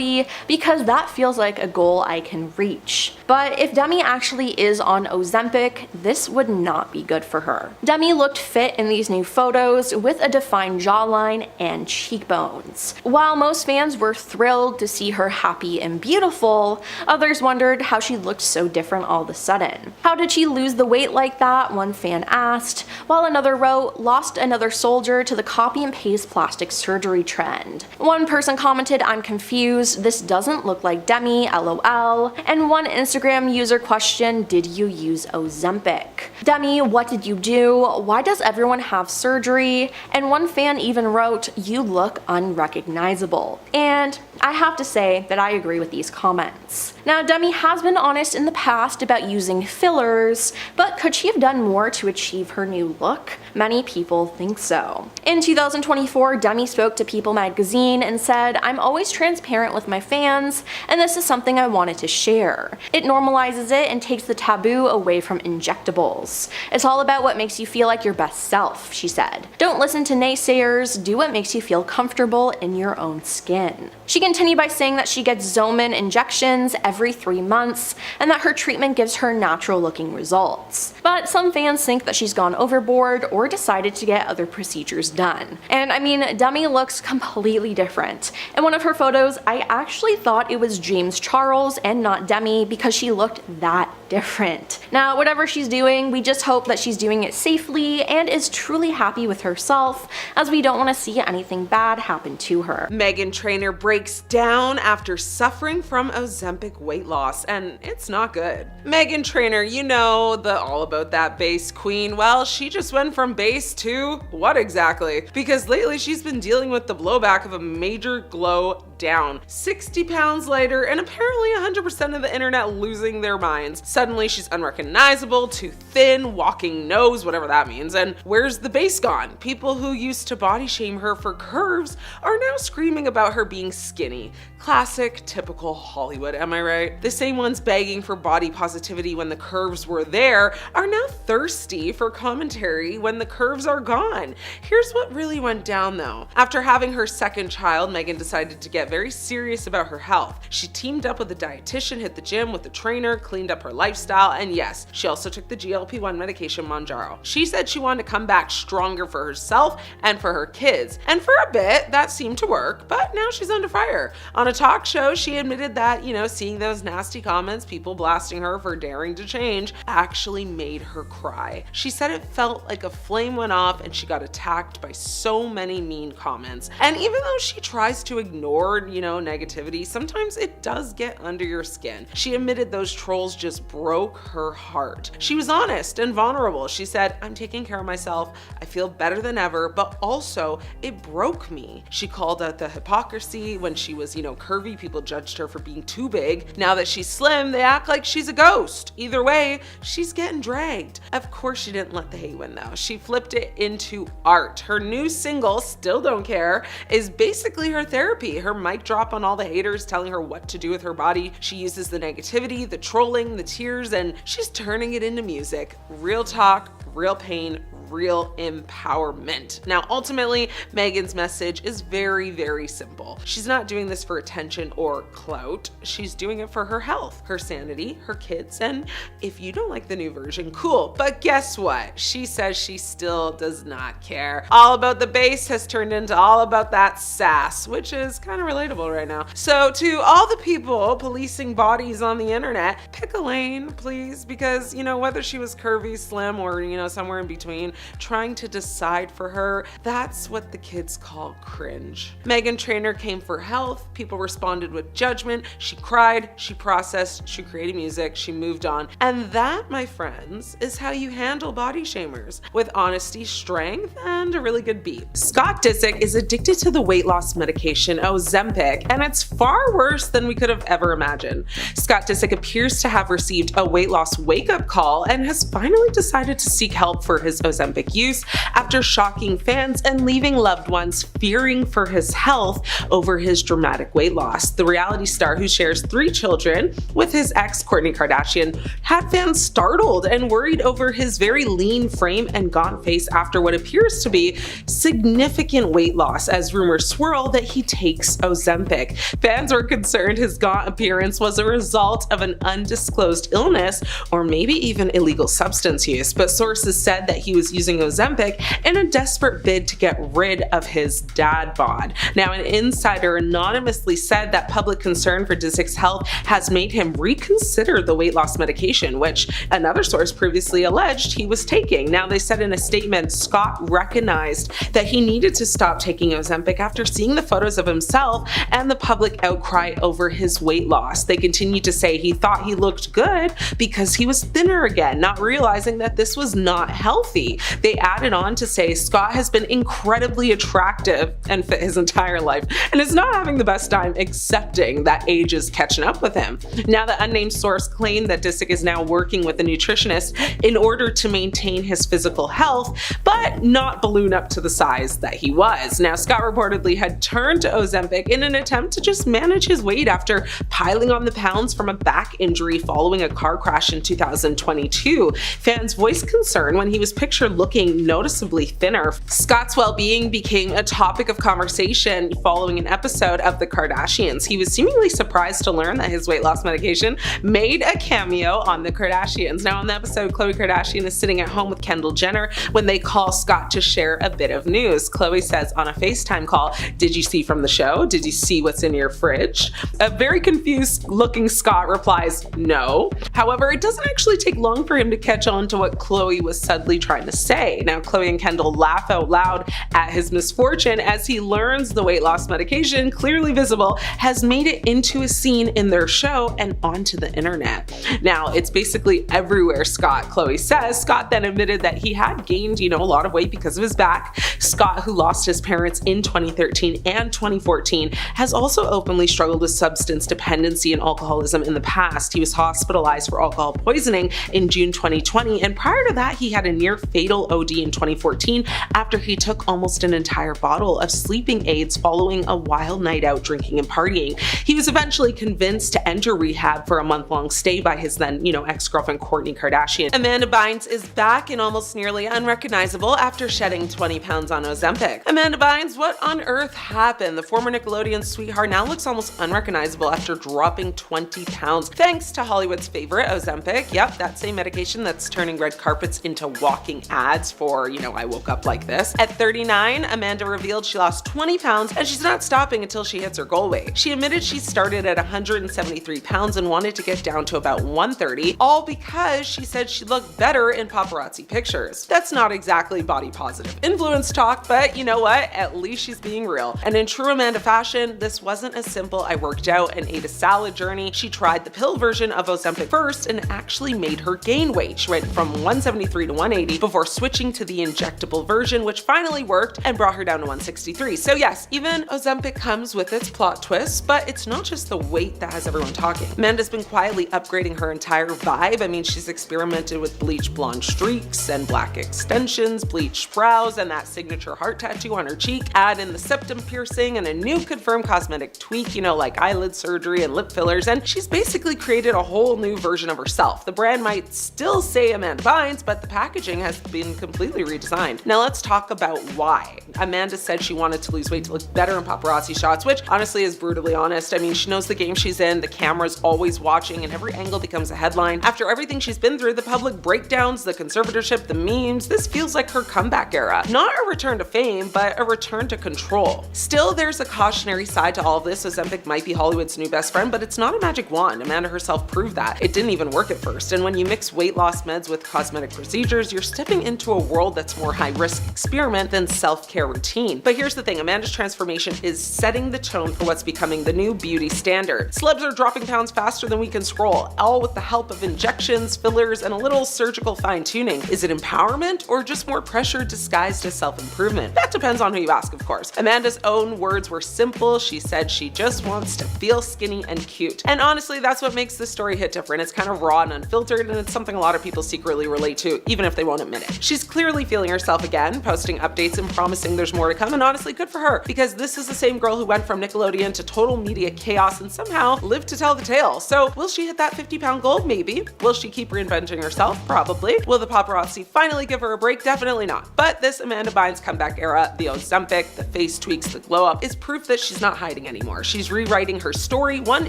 because that feels like a goal I can reach." But if Demi actually is on Ozempic, this would not be good for her. Demi looked fit in these new photos with a defined jawline and cheekbones. While most fans were thrilled to see her happy and beautiful, others wondered how she looked so different all of a sudden. "How did she lose the weight like that?" one fan asked, while another wrote, "Lost another soldier to the copy and paste plastic surgery trend." One person commented, "I'm confused, this doesn't look like Demi, lol," and one Instagram user questioned, "Did you use Ozempic? Demi, what did you do? Why does everyone have surgery?" And one fan even wrote, "You look unrecognizable." And I have to say that I agree with these comments. Now, Demi has been honest in the past about using fillers, but could she have done more to achieve her new look? Many people think so. In 2024, Demi spoke to People magazine and said, "I'm always transparent with my fans, and this is something I wanted to share. It normalizes it and takes the taboo away from injectables. It's all about what makes you feel like your best self," she said. "Don't listen to naysayers, do what makes you feel comfortable in your own skin." She continued by saying that she gets Zomin injections every 3 months and that her treatment gives her natural looking results. But some fans think that she's gone overboard or decided to get other procedures done. And I mean, Demi looks completely different. In one of her photos, I actually thought it was James Charles and not Demi because she looked that different. Now, whatever she's doing, we just hope that she's doing it safely and is truly happy with herself, as we don't want to see anything bad happen to her. Meghan Trainor breaks down after suffering from Ozempic weight loss, and it's not good. Meghan Trainor, you know, the all about that base queen. Well, she just went from base to what exactly? Because lately she's been dealing with the blowback of a major glow down. 60 pounds later, and apparently 100% of the internet losing their minds. Suddenly she's unrecognizable, too thin, walking nose, whatever that means, and where's the base gone? People who used to body shame her for curves are now screaming about her being skinny. Classic, typical Hollywood, am I right? The same ones begging for body positivity when the curves were there are now thirsty for commentary when the curves are gone. Here's what really went down though. After having her second child, Meghan decided to get very serious about her health. She teamed up with a dietitian, hit the gym with a trainer, cleaned up her lifestyle, and yes, she also took the GLP-1 medication Mounjaro. She said she wanted to come back stronger for herself and for her kids. And for a bit, that seemed to work, but now she's under fire. On a talk show, she admitted that, seeing those nasty comments, people blasting her for daring to change, actually made her cry. She said it felt like a flame went off and she got attacked by so many mean comments. And even though she tries to ignore, negativity, sometimes it does get under your skin. She admitted those trolls just broke her heart. She was honest and vulnerable. She said, I'm taking care of myself. I feel better than ever, but also it broke me. She called out the hypocrisy. When she was, curvy, people judged her for being too big. Now that she's slim, they act like she's a ghost. Either way, she's getting dragged. Of course, she didn't let the hate win though. She flipped it into art. Her new single, Still Don't Care, is basically her therapy. Her mic drop on all the haters telling her what to do with her body. She uses the negativity, the trolling, the tears, and she's turning it into music. Real talk, real pain, real empowerment. Now, ultimately, Meghan's message is very, very simple. She's not doing this for attention or clout. She's doing it for her health, her sanity, her kids, and if you don't like the new version, cool. But guess what? She says she still does not care. All About the Bass has turned into all about that sass, which is kind of relatable right now. So to all the people policing bodies on the internet, pick a lane, please, because, whether she was curvy, slim, or, somewhere in between, trying to decide for her, that's what the kids call cringe. Meghan Trainor came for health. People responded with judgment. She cried, she processed, she created music, she moved on. And that, my friends, is how you handle body shamers, with honesty, strength, and a really good beat. Scott Disick is addicted to the weight loss medication Ozempic, and it's far worse than we could have ever imagined. Scott Disick appears to have received a weight loss wake-up call and has finally decided to seek help for his Ozempic use after shocking fans and leaving loved ones fearing for his health over his dramatic weight loss. The reality star, who shares 3 children with his ex Kourtney Kardashian, had fans startled and worried over his very lean frame and gaunt face after what appears to be significant weight loss, as rumors swirl that he takes Ozempic. Fans were concerned his gaunt appearance was a result of an undisclosed illness or maybe even illegal substance use, but sources said that he was using Ozempic in a desperate bid to get rid of his dad bod. Now, an insider anonymously said that public concern for Disick's health has made him reconsider the weight loss medication, which another source previously alleged he was taking. Now, they said in a statement, Scott recognized that he needed to stop taking Ozempic after seeing the photos of himself and the public outcry over his weight loss. They continued to say he thought he looked good because he was thinner again, not realizing that this was not healthy. They added on to say Scott has been incredibly attractive and fit his entire life and is not having the best time accepting that age is catching up with him. Now, the unnamed source claimed that Disick is now working with a nutritionist in order to maintain his physical health, but not balloon up to the size that he was. Now, Scott reportedly had turned to Ozempic in an attempt to just manage his weight after piling on the pounds from a back injury following a car crash in 2022. Fans voiced concern when he was pictured looking noticeably thinner. Scott's well-being became a topic of conversation following an episode of The Kardashians. He was seemingly surprised to learn that his weight loss medication made a cameo on The Kardashians. Now, on the episode, Khloe Kardashian is sitting at home with Kendall Jenner when they call Scott to share a bit of news. Khloe says on a FaceTime call, "Did you see from the show? Did you see what's in your fridge?" A very confused looking Scott replies, "No." However, it doesn't actually take long for him to catch on to what Khloe was subtly trying to say. Now, Khloe and Kendall laugh out loud at his misfortune as he learns the weight loss medication, clearly visible, has made it into a scene in their show and onto the internet. Now, it's basically everywhere, Khloe says. Scott then admitted admitted that he had gained, a lot of weight because of his back. Scott, who lost his parents in 2013 and 2014, has also openly struggled with substance dependency and alcoholism in the past. He was hospitalized for alcohol poisoning in June 2020, and prior to that, he had a near fatal OD in 2014 after he took almost an entire bottle of sleeping aids following a wild night out drinking and partying. He was eventually convinced to enter rehab for a month-long stay by his then, ex-girlfriend Kourtney Kardashian. Amanda Bynes is back and almost nearly unrecognizable after shedding 20 pounds on Ozempic. Amanda Bynes, what on earth happened? The former Nickelodeon sweetheart now looks almost unrecognizable after dropping 20 pounds, thanks to Hollywood's favorite, Ozempic. Yep, that same medication that's turning red carpets into walking ads for, I woke up like this. At 39, Amanda revealed she lost 20 pounds and she's not stopping until she hits her goal weight. She admitted she started at 173 pounds and wanted to get down to about 130, all because she said she looked better in paparazzi pictures. That's not exactly body positive influence talk, but you know what? At least she's being real. And in true Amanda fashion, this wasn't a simple I worked out and ate a salad journey. She tried the pill version of Ozempic first and actually made her gain weight. She went from 173 to 180 before switching to the injectable version, which finally worked and brought her down to 163. So yes, even Ozempic comes with its plot twists, but it's not just the weight that has everyone talking. Amanda's been quietly upgrading her entire vibe. I mean, she's experimented with bleach blonde streaks and black extensions, bleached brows, and that signature heart tattoo on her cheek. Add in the septum piercing and a new confirmed cosmetic tweak, like eyelid surgery and lip fillers, and she's basically created a whole new version of herself. The brand might still say Amanda Bynes, but the packaging has been completely redesigned. Now let's talk about why. Amanda said she wanted to lose weight to look better in paparazzi shots, which honestly is brutally honest. I mean, she knows the game she's in, the camera's always watching, and every angle becomes a headline. After everything she's been through, the public breakdowns, the conservatorship, the memes, this feels like her comeback era. Not a return to fame, but a return to control. Still, there's a cautionary side to all of this. Ozempic might be Hollywood's new best friend, but it's not a magic wand. Amanda herself proved that. It didn't even work at first, and when you mix weight loss meds with cosmetic procedures, you're stepping into a world that's more high-risk experiment than self-care routine. But here's the thing, Amanda's transformation is setting the tone for what's becoming the new beauty standard. Celebs are dropping pounds faster than we can scroll, all with the help of injections, fillers, and a little surgical fine-tuning. Is it empowerment or just more pressure disguised as self-improvement? That depends on who you ask, of course. Amanda's own words were simple. She said she just wants to feel skinny and cute. And honestly, that's what makes this story hit different. It's kind of raw and unfiltered, and it's something a lot of people secretly relate to, even if they won't admit it. She's clearly feeling herself again, posting updates and promising there's more to come, and honestly, good for her, because this is the same girl who went from Nickelodeon to total media chaos and somehow lived to tell the tale. So will she hit that 50-pound goal? Maybe. Will she keep reinventing herself? Probably. Will the paparazzi finally give her a break? Definitely not. But this Amanda Bynes comeback era, the Ozempic, the face tweaks, the glow up, is proof that she's not hiding anymore. She's rewriting her story, one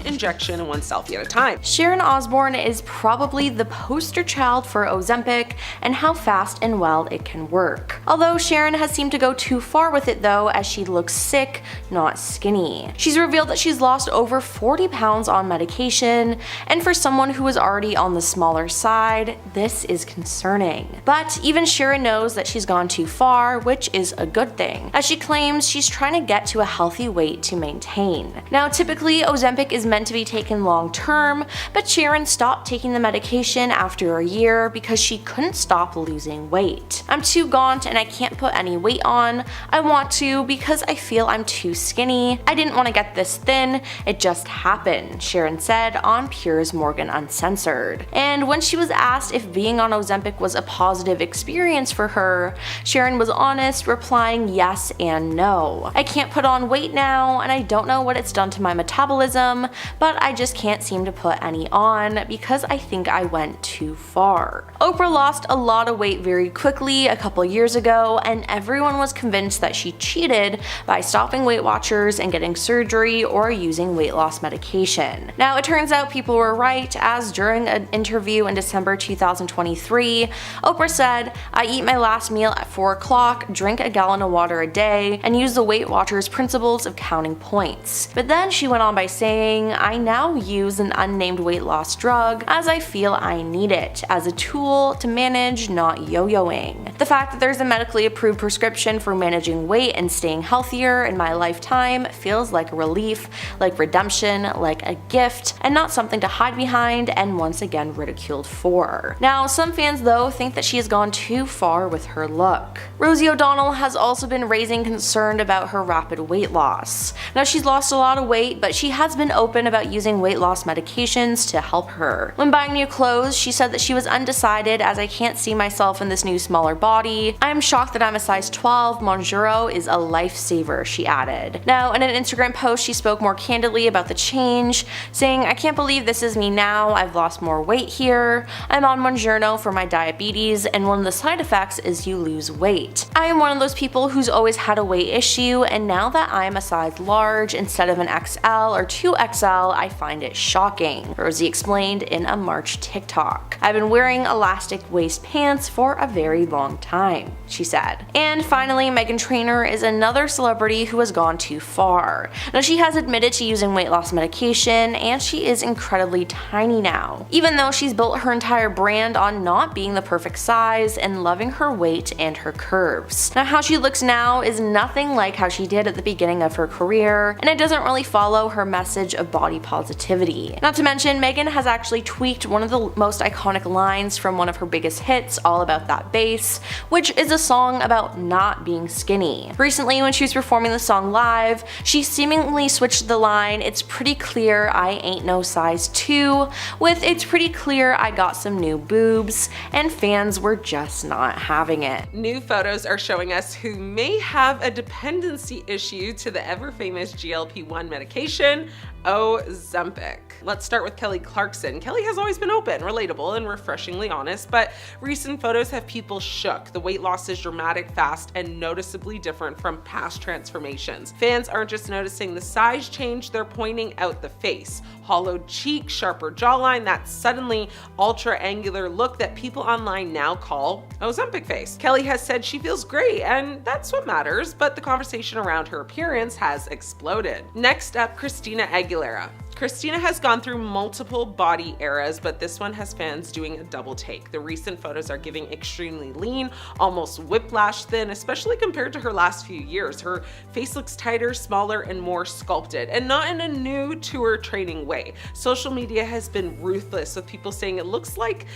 injection and one selfie at a time. Sharon Osbourne is probably the poster child for Ozempic and how fast and well it can work. Although Sharon has seemed to go too far with it though, as she looks sick, not skinny. She's revealed that she's lost over 40 pounds on medication, and for someone who is already on the smaller side, this is concerning. But even Sharon knows that she's gone too far, which is a good thing, as she claims she's trying to get to a healthy weight to maintain. Now, typically Ozempic is meant to be taken long term, but Sharon stopped taking the medication after a year because she couldn't stop losing weight. I'm too gaunt and I can't put any weight on. I want to because I feel I'm too skinny. I didn't want to get this thin, it just happened, Sharon said on Piers Morgan Uncensored. And when she was asked if being on Ozempic was a positive experience for her, Sharon was honest, replying yes and no. I can't put on weight now, and I don't know what it's done to my metabolism, but I just can't seem to put any on because I think I went too far. Oprah lost a lot of weight very quickly a couple years ago, and everyone was convinced that she cheated by stopping Weight Watchers and getting surgery or using weight loss medication. Now, it turns out people were right, as during an interview in December 2023, Oprah said, "I eat my last meal at 4 o'clock, drink a gallon of water a day, and use the Weight Watchers principles of counting points." But then she went on by saying, "I now use an unnamed weight loss drug as I feel I need it, as a tool to manage not yo-yoing." The fact that there's a medically approved prescription for managing weight and staying healthier in my lifetime feels like a relief, like redemption, like a gift, and not something to hide behind and once again ridiculed for. Now, some fans though think think that she has gone too far with her look. Rosie O'Donnell has also been raising concern about her rapid weight loss. Now, she's lost a lot of weight, but she has been open about using weight loss medications to help her. When buying new clothes, she said that she was undecided as I can't see myself in this new smaller body. I am shocked that I'm a size 12. Monjuro is a lifesaver, she added. Now, in an Instagram post, she spoke more candidly about the change, saying, I can't believe this is me now. I've lost more weight here. I'm on Monjuro for my diabetes, and one of the side effects is you lose weight. I am one of those people who's always had a weight issue, and now that I'm a size large instead of an XL or 2XL, I find it shocking, Rosie explained in a March TikTok. I've been wearing elastic waist pants for a very long time, she said. And finally, Meghan Trainor is another celebrity who has gone too far. Now, she has admitted to using weight loss medication, and she is incredibly tiny now, even though she's built her entire brand on not being the perfect size and loving her weight and her curves. Now, how she looks now is nothing like how she did at the beginning of her career, and it doesn't really follow her message of body positivity. Not to mention, Meghan has actually tweaked one of the most iconic lines from one of her biggest hits, All About That Bass, which is a song about not being skinny. Recently, when she was performing the song live, she seemingly switched the line, "It's pretty clear I ain't no size 2, with "It's pretty clear I got some new boobs," and fans were just not having it. New photos are showing us who may have a dependency issue to the ever-famous GLP-1 medication, Ozempic. Let's start with Kelly Clarkson. Kelly has always been open, relatable, and refreshingly honest, but recent photos have people shook. The weight loss is dramatic, fast, and noticeably different from past transformations. Fans aren't just noticing the size change, they're pointing out the face. Hollowed cheek, sharper jawline, that suddenly ultra-angular look that people online now call Ozempic face. Kelly has said she feels great, and that's what matters, but the conversation around her appearance has exploded. Next up, Christina Aguilera. Christina has gone through multiple body eras, but this one has fans doing a double take. The recent photos are giving extremely lean, almost whiplash thin, especially compared to her last few years. Her face looks tighter, smaller, and more sculpted, and not in a new tour training way. Social media has been ruthless with people saying it looks like,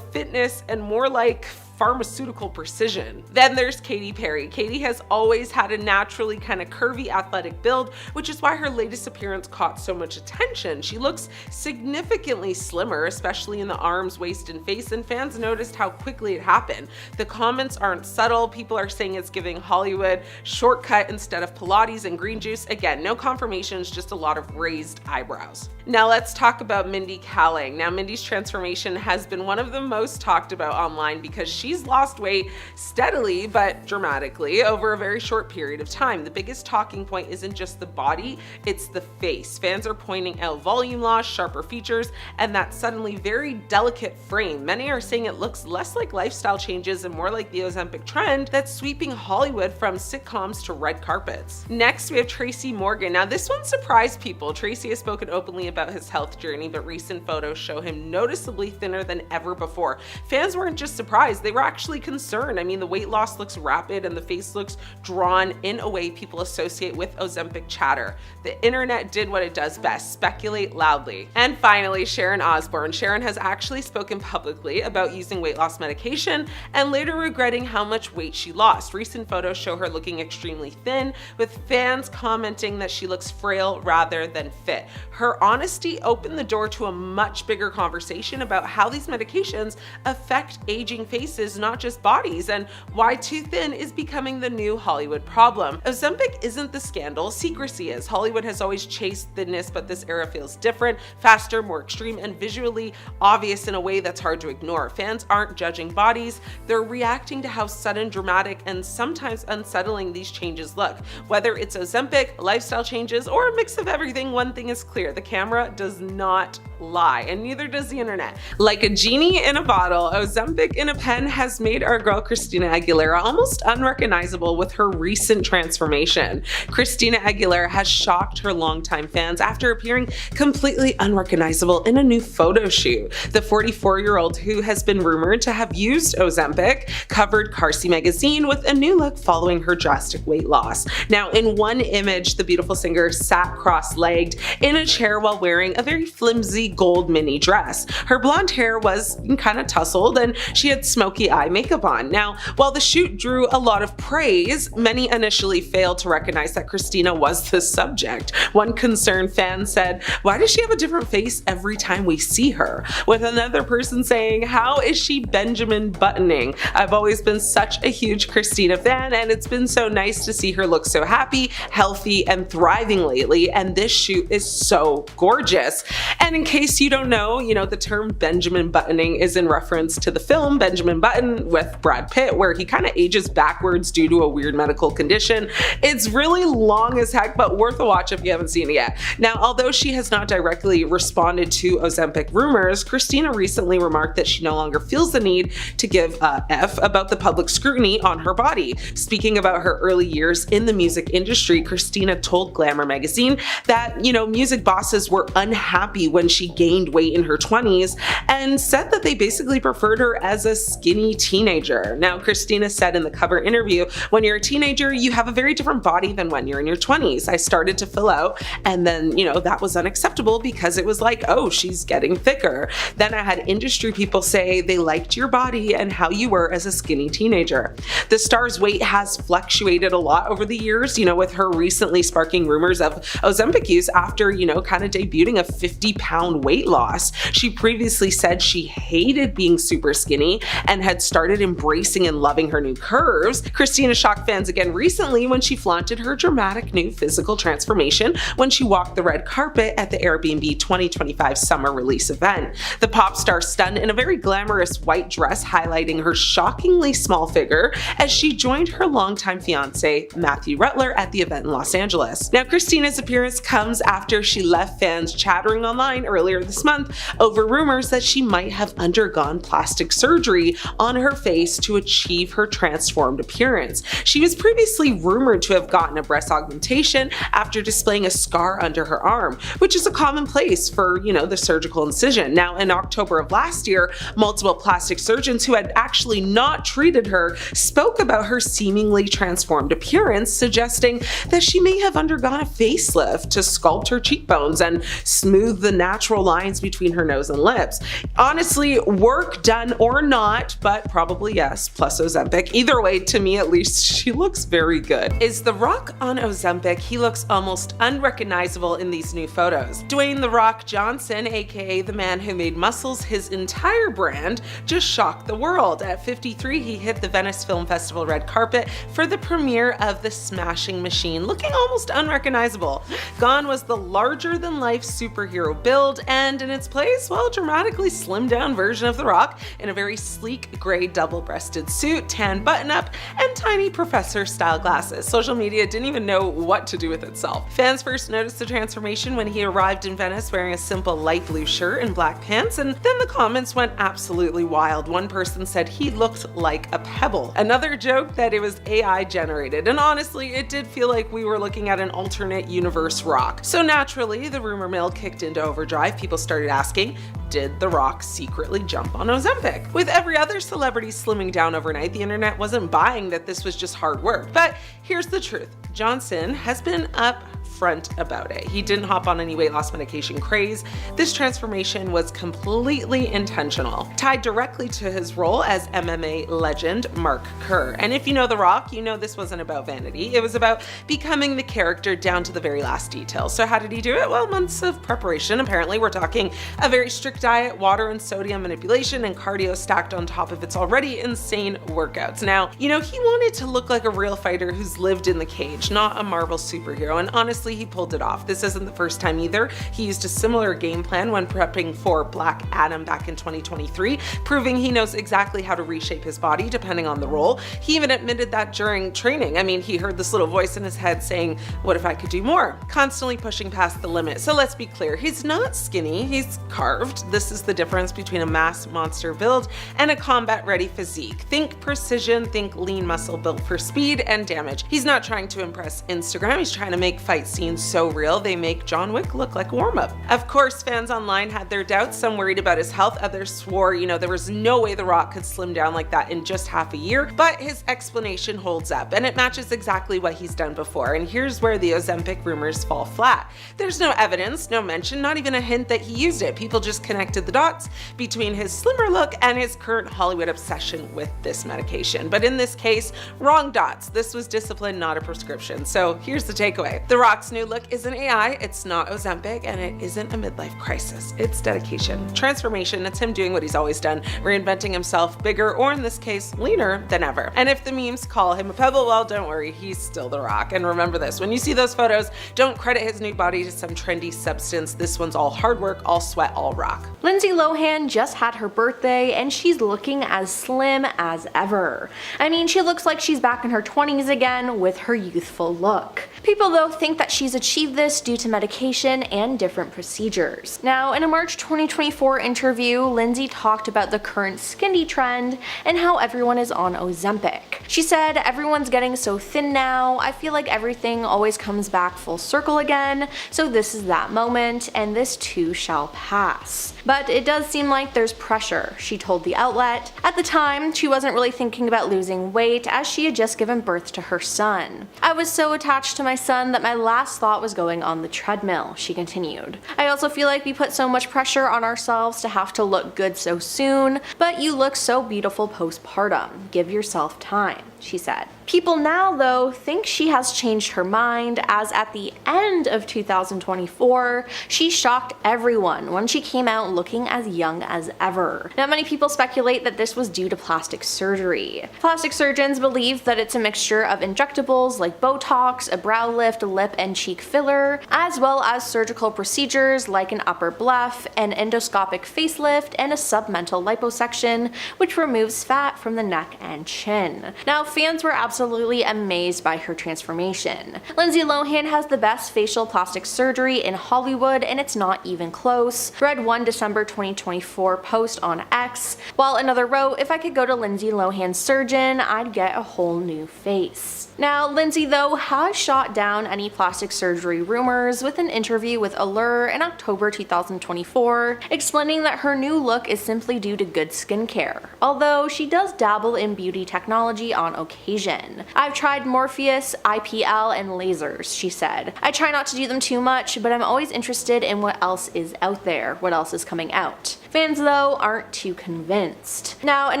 fitness and more like pharmaceutical precision. Then there's Katy Perry. Katy has always had a naturally kind of curvy athletic build, which is why her latest appearance caught so much attention. She looks significantly slimmer, especially in the arms, waist, and face, and fans noticed how quickly it happened. The comments aren't subtle. People are saying it's giving Hollywood shortcut instead of Pilates and green juice. Again, no confirmations, just a lot of raised eyebrows. Now let's talk about Mindy Kaling. Now, Mindy's transformation has been one of the most talked about online because she's lost weight steadily but dramatically over a very short period of time. The biggest talking point isn't just the body, it's the face. Fans are pointing out volume loss, sharper features, and that suddenly very delicate frame. Many are saying it looks less like lifestyle changes and more like the Ozempic trend that's sweeping Hollywood from sitcoms to red carpets. Next, we have Tracy Morgan. Now, this one surprised people. Tracy has spoken openly about his health journey, but recent photos show him noticeably thinner than ever before. Fans weren't just surprised, they were actually concerned. I mean, the weight loss looks rapid and the face looks drawn in a way people associate with Ozempic chatter. The internet did what it does best, speculate loudly. And finally, Sharon Osbourne. Sharon has actually spoken publicly about using weight loss medication and later regretting how much weight she lost. Recent photos show her looking extremely thin, with fans commenting that she looks frail rather than fit. Her honesty opened the door to a much bigger conversation about how these medications affect aging faces, not just bodies, and why too thin is becoming the new Hollywood problem. Ozempic isn't the scandal, secrecy is. Hollywood has always chased thinness, but this era feels different, faster, more extreme, and visually obvious in a way that's hard to ignore. Fans aren't judging bodies, they're reacting to how sudden, dramatic, and sometimes unsettling these changes look. Whether it's Ozempic, lifestyle changes, or a mix of everything, one thing is clear: the camera does not lie, and neither does the internet. Like a genie in a bottle, Ozempic in a pen has made our girl Christina Aguilera almost unrecognizable with her recent transformation. Christina Aguilera has shocked her longtime fans after appearing completely unrecognizable in a new photo shoot. The 44-year-old, who has been rumored to have used Ozempic, covered Carsey magazine with a new look following her drastic weight loss. Now, in one image, the beautiful singer sat cross-legged in a chair while wearing a very flimsy sparkly gold mini dress. Her blonde hair was kind of tousled and she had smoky eye makeup on. Now, while the shoot drew a lot of praise, many initially failed to recognize that Christina was the subject. One concerned fan said, "Why does she have a different face every time we see her?" With another person saying, "How is she Benjamin buttoning? I've always been such a huge Christina fan and it's been so nice to see her look so happy, healthy, and thriving lately, and this shoot is so gorgeous." And in case you don't know, the term Benjamin buttoning is in reference to the film Benjamin Button with Brad Pitt, where he kind of ages backwards due to a weird medical condition. It's really long as heck, but worth a watch if you haven't seen it yet. Now, although she has not directly responded to Ozempic rumors, Christina recently remarked that she no longer feels the need to give a F about the public scrutiny on her body. Speaking about her early years in the music industry, Christina told Glamour magazine that, music bosses were unhappy when she gained weight in her 20s and said that they basically preferred her as a skinny teenager. Now, Christina said in the cover interview, "When you're a teenager, you have a very different body than when you're in your 20s. I started to fill out and then, that was unacceptable because it was like, oh, she's getting thicker. Then I had industry people say they liked your body and how you were as a skinny teenager." The star's weight has fluctuated a lot over the years, with her recently sparking rumors of Ozempic use after, kind of debuting a 50-pound weight loss. She previously said she hated being super skinny and had started embracing and loving her new curves. Christina shocked fans again recently when she flaunted her dramatic new physical transformation when she walked the red carpet at the Airbnb 2025 summer release event. The pop star stunned in a very glamorous white dress, highlighting her shockingly small figure as she joined her longtime fiance, Matthew Rutler, at the event in Los Angeles. Now, Christina's appearance comes after she left fans chattering online earlier this month over rumors that she might have undergone plastic surgery on her face to achieve her transformed appearance. She was previously rumored to have gotten a breast augmentation after displaying a scar under her arm, which is a commonplace for, the surgical incision. Now, in October of last year, multiple plastic surgeons who had actually not treated her spoke about her seemingly transformed appearance, suggesting that she may have undergone a facelift to sculpt her cheekbones and smooth the natural lines between her nose and lips. Honestly, work done or not, but probably yes, plus Ozempic. Either way, to me at least, she looks very good. Is The Rock on Ozempic? He looks almost unrecognizable in these new photos. Dwayne "The Rock" Johnson, aka the man who made muscles his entire brand, just shocked the world. At 53, he hit the Venice Film Festival red carpet for the premiere of The Smashing Machine, looking almost unrecognizable. Gone was the larger-than-life superhero build, and in its place, well, dramatically slimmed down version of The Rock in a very sleek gray double-breasted suit, tan button-up, and tiny professor-style glasses. Social media didn't even know what to do with itself. Fans first noticed the transformation when he arrived in Venice wearing a simple light blue shirt and black pants, and then the comments went absolutely wild. One person said he looked like a pebble. Another joked that it was AI generated, and honestly, it did feel like we were looking at an alternate universe Rock. So naturally, the rumor mill kicked into overdrive. People started asking, did The Rock secretly jump on Ozempic? With every other celebrity slimming down overnight, the internet wasn't buying that this was just hard work. But here's the truth. Johnson has been upfront about it. He didn't hop on any weight loss medication craze. This transformation was completely intentional, tied directly to his role as MMA legend Mark Kerr. And if you know The Rock, you know this wasn't about vanity. It was about becoming the character down to the very last detail. So how did he do it? Well, months of preparation. Apparently, we're talking a very strict diet, water and sodium manipulation, and cardio stacked on top of its already insane workouts. Now, he wanted to look like a real fighter who's lived in the cage, not a Marvel superhero. And honestly, he pulled it off. This isn't the first time either. He used a similar game plan when prepping for Black Adam back in 2023, proving he knows exactly how to reshape his body depending on the role. He even admitted that during training. He heard this little voice in his head saying, what if I could do more? Constantly pushing past the limit. So let's be clear, he's not skinny, he's carved. This is the difference between a mass monster build and a combat-ready physique. Think precision, think lean muscle built for speed and damage. He's not trying to impress Instagram, he's trying to make fight scenes so real they make John Wick look like a warm-up. Of course, fans online had their doubts, some worried about his health, others swore, there was no way The Rock could slim down like that in just half a year, but his explanation holds up, and it matches exactly what he's done before, and here's where the Ozempic rumors fall flat. There's no evidence, no mention, not even a hint that he used it. People just connected the dots between his slimmer look and his current Hollywood obsession with this medication. But in this case, wrong dots. This was discipline, not a prescription. So here's the takeaway. The Rock's new look isn't AI, it's not Ozempic, and it isn't a midlife crisis. It's dedication. Transformation, it's him doing what he's always done, reinventing himself bigger, or in this case, leaner than ever. And if the memes call him a pebble, well, don't worry, he's still The Rock. And remember this, when you see those photos, don't credit his new body to some trendy substance. This one's all hard work, all sweat, all rock. Lindsay Lohan just had her birthday and she's looking as slim as ever. I mean, she looks like she's back in her 20s again with her youthful look. People though think that she's achieved this due to medication and different procedures. Now, in a March 2024 interview, Lindsay talked about the current skinny trend and how everyone is on Ozempic. She said, "Everyone's getting so thin now, I feel like everything always comes back full circle again, so this is that moment, and this too shall pass." But it does seem like there's pressure, she told the outlet. At the time, she wasn't really thinking about losing weight as she had just given birth to her son. "I was so attached to my son that my last thought was going on the treadmill," she continued. "I also feel like we put so much pressure on ourselves to have to look good so soon, but you look so beautiful postpartum. Give yourself time," she said. People now, though, think she has changed her mind, as at the end of 2024, she shocked everyone when she came out looking as young as ever. Now, many people speculate that this was due to plastic surgery. Plastic surgeons believe that it's a mixture of injectables like Botox, a brow lift, lip and cheek filler, as well as surgical procedures like an upper bleph, an endoscopic facelift, and a submental liposuction, which removes fat from the neck and chin. Now, fans were absolutely amazed by her transformation. Lindsay Lohan has the best facial plastic surgery in Hollywood, and it's not even close, read one December 2024 post on X, while another wrote, "If I could go to Lindsay Lohan's surgeon, I'd get a whole new face." Now, Lindsay, though, has shot down any plastic surgery rumors with an interview with Allure in October 2024, explaining that her new look is simply due to good skincare, although she does dabble in beauty technology on occasion. "I've tried Morpheus, IPL, and lasers," she said. "I try not to do them too much, but I'm always interested in what else is out there, what else is coming out." Fans, though, aren't too convinced. Now, in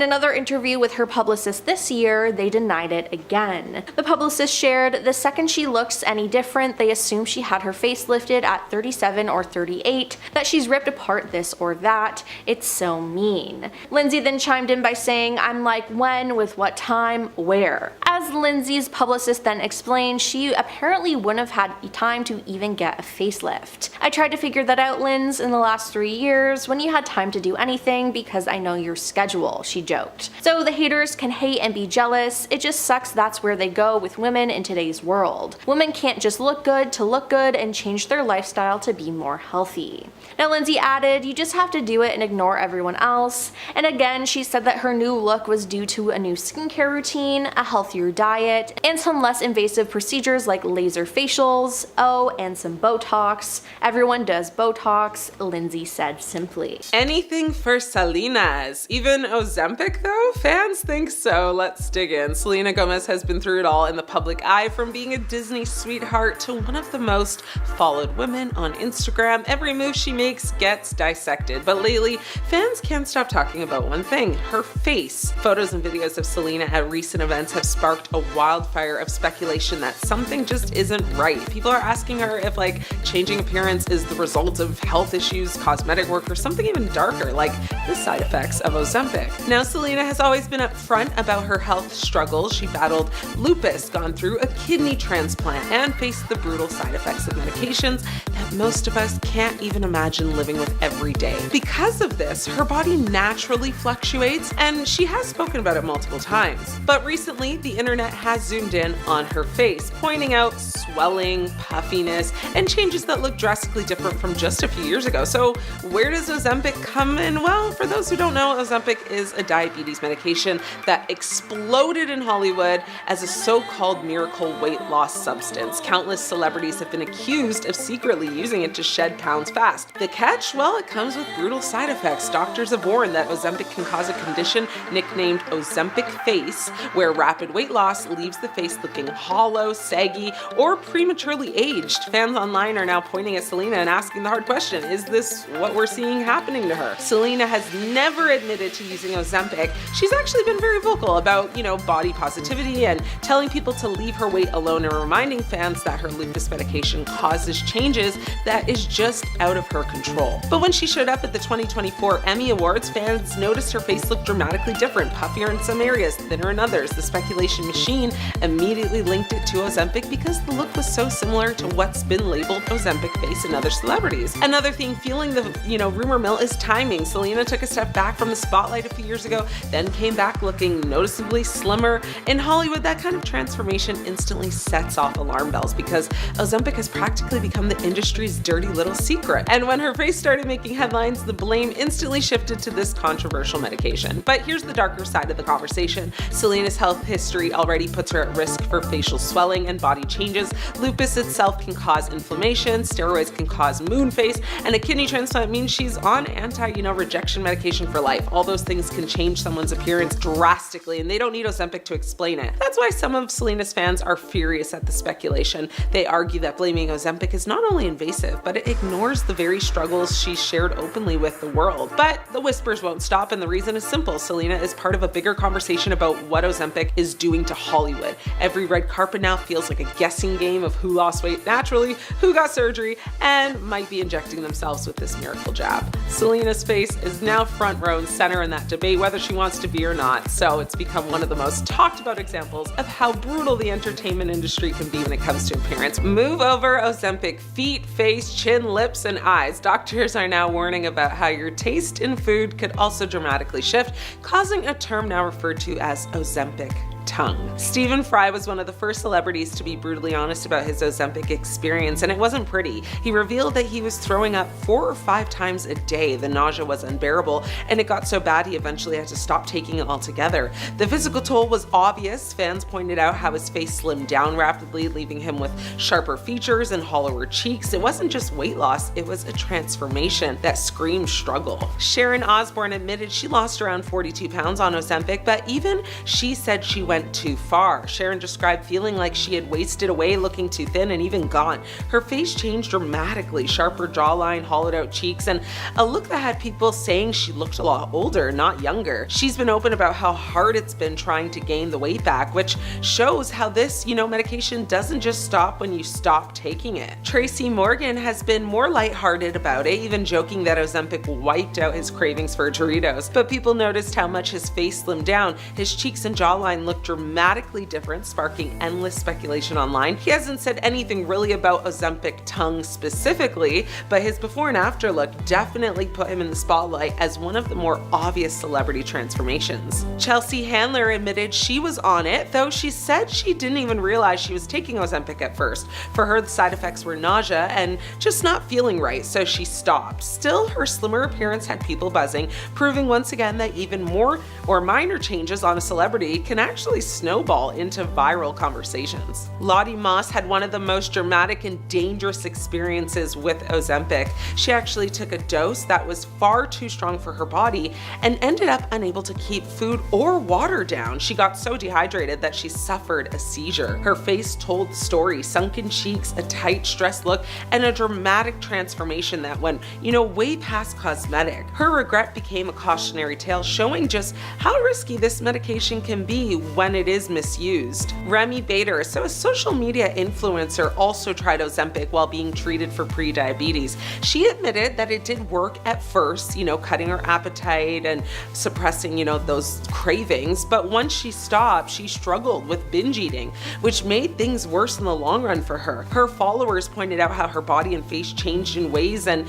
another interview with her publicist this year, they denied it again. The publicist shared, "The second she looks any different, they assume she had her face lifted at 37 or 38, that she's ripped apart this or that. It's so mean." Lindsay then chimed in by saying, "I'm like, when, with what time, where?" As Lindsay's publicist then explained, she apparently wouldn't have had time to even get a facelift. "I tried to figure that out, Linz, in the last 3 years, when you had time to do anything because I know your schedule," she joked. So the haters can hate and be jealous, it just sucks that's where they go with women in today's world. Women can't just look good to look good and change their lifestyle to be more healthy. Now, Lindsay added, "You just have to do it and ignore everyone else." And again, she said that her new look was due to a new skincare routine, a healthier diet, and some less invasive procedures like laser facials, and some Botox. "Everyone does Botox," Lindsay said simply. Anything for Selena's. Even Ozempic though? Fans think so. Let's dig in. Selena Gomez has been through it all in the public eye, from being a Disney sweetheart to one of the most followed women on Instagram. Every move she makes gets dissected, but lately, fans can't stop talking about one thing: her face. Photos and videos of Selena at recent events have sparked a wildfire of speculation that something just isn't right. People are asking her if changing appearance is the result of health issues, cosmetic work, or something even darker, like the side effects of Ozempic. Now, Selena has always been upfront about her health struggles. She battled lupus, gone through a kidney transplant, and faced the brutal side effects of medications that most of us can't even imagine living with every day. Because of this, her body naturally fluctuates, and she has spoken about it multiple times. But recently, the internet has zoomed in on her face, pointing out swelling, puffiness, and changes that look drastically different from just a few years ago. So where does Ozempic coming. Well, for those who don't know, Ozempic is a diabetes medication that exploded in Hollywood as a so-called miracle weight loss substance. Countless celebrities have been accused of secretly using it to shed pounds fast. The catch? Well, it comes with brutal side effects. Doctors have warned that Ozempic can cause a condition nicknamed Ozempic face, where rapid weight loss leaves the face looking hollow, saggy, or prematurely aged. Fans online are now pointing at Selena and asking the hard question, is this what we're seeing happening to her? Selena has never admitted to using Ozempic. She's actually been very vocal about, body positivity and telling people to leave her weight alone and reminding fans that her lupus medication causes changes that is just out of her control. But when she showed up at the 2024 Emmy Awards, fans noticed her face looked dramatically different, puffier in some areas, thinner in others. The speculation machine immediately linked it to Ozempic because the look was so similar to what's been labeled Ozempic face in other celebrities. Another thing fueling the, rumor mill is timing. Selena took a step back from the spotlight a few years ago, then came back looking noticeably slimmer. In Hollywood, that kind of transformation instantly sets off alarm bells because Ozempic has practically become the industry's dirty little secret. And when her face started making headlines, the blame instantly shifted to this controversial medication. But here's the darker side of the conversation. Selena's health history already puts her at risk for facial swelling and body changes. Lupus itself can cause inflammation, steroids can cause moon face, and a kidney transplant means she's on rejection medication for life. All those things can change someone's appearance drastically, and they don't need Ozempic to explain it. That's why some of Selena's fans are furious at the speculation. They argue that blaming Ozempic is not only invasive, but it ignores the very struggles she's shared openly with the world. But the whispers won't stop, and the reason is simple. Selena is part of a bigger conversation about what Ozempic is doing to Hollywood. Every red carpet now feels like a guessing game of who lost weight naturally, who got surgery, and might be injecting themselves with this miracle jab. Selena's face is now front row and center in that debate, whether she wants to be or not, so it's become one of the most talked about examples of how brutal the entertainment industry can be when it comes to appearance. Move over Ozempic feet, face, chin, lips, and eyes. Doctors are now warning about how your taste in food could also dramatically shift, causing a term now referred to as Ozempic tongue. Stephen Fry was one of the first celebrities to be brutally honest about his Ozempic experience, and it wasn't pretty. He revealed that he was throwing up 4 or 5 times a day. The nausea was unbearable, and it got so bad he eventually had to stop taking it altogether. The physical toll was obvious. Fans pointed out how his face slimmed down rapidly, leaving him with sharper features and hollower cheeks. It wasn't just weight loss, it was a transformation that screamed struggle. Sharon Osbourne admitted she lost around 42 pounds on Ozempic, but even she said she went too far. Sharon described feeling like she had wasted away, looking too thin and even gaunt. Her face changed dramatically, sharper jawline, hollowed out cheeks, and a look that had people saying she looked a lot older, not younger. She's been open about how hard it's been trying to gain the weight back, which shows how this, medication doesn't just stop when you stop taking it. Tracy Morgan has been more lighthearted about it, even joking that Ozempic wiped out his cravings for Doritos. But people noticed how much his face slimmed down. His cheeks and jawline looked dramatically different, sparking endless speculation online. He hasn't said anything really about Ozempic tongue specifically, but his before and after look definitely put him in the spotlight as one of the more obvious celebrity transformations. Chelsea Handler admitted she was on it, though she said she didn't even realize she was taking Ozempic at first. For her, the side effects were nausea and just not feeling right, so she stopped. Still, her slimmer appearance had people buzzing, proving once again that even more or minor changes on a celebrity can actually snowball into viral conversations. Lottie Moss had one of the most dramatic and dangerous experiences with Ozempic. She actually took a dose that was far too strong for her body and ended up unable to keep food or water down. She got so dehydrated that she suffered a seizure. Her face told the story, sunken cheeks, a tight, stressed look, and a dramatic transformation that went, way past cosmetic. Her regret became a cautionary tale, showing just how risky this medication can be when it is misused. Remy Bader, so a social media influencer, also tried Ozempic while being treated for pre-diabetes. She admitted that it did work at first, cutting her appetite and suppressing, those cravings, but once she stopped, she struggled with binge eating, which made things worse in the long run for her. Her followers pointed out how her body and face changed in ways, and,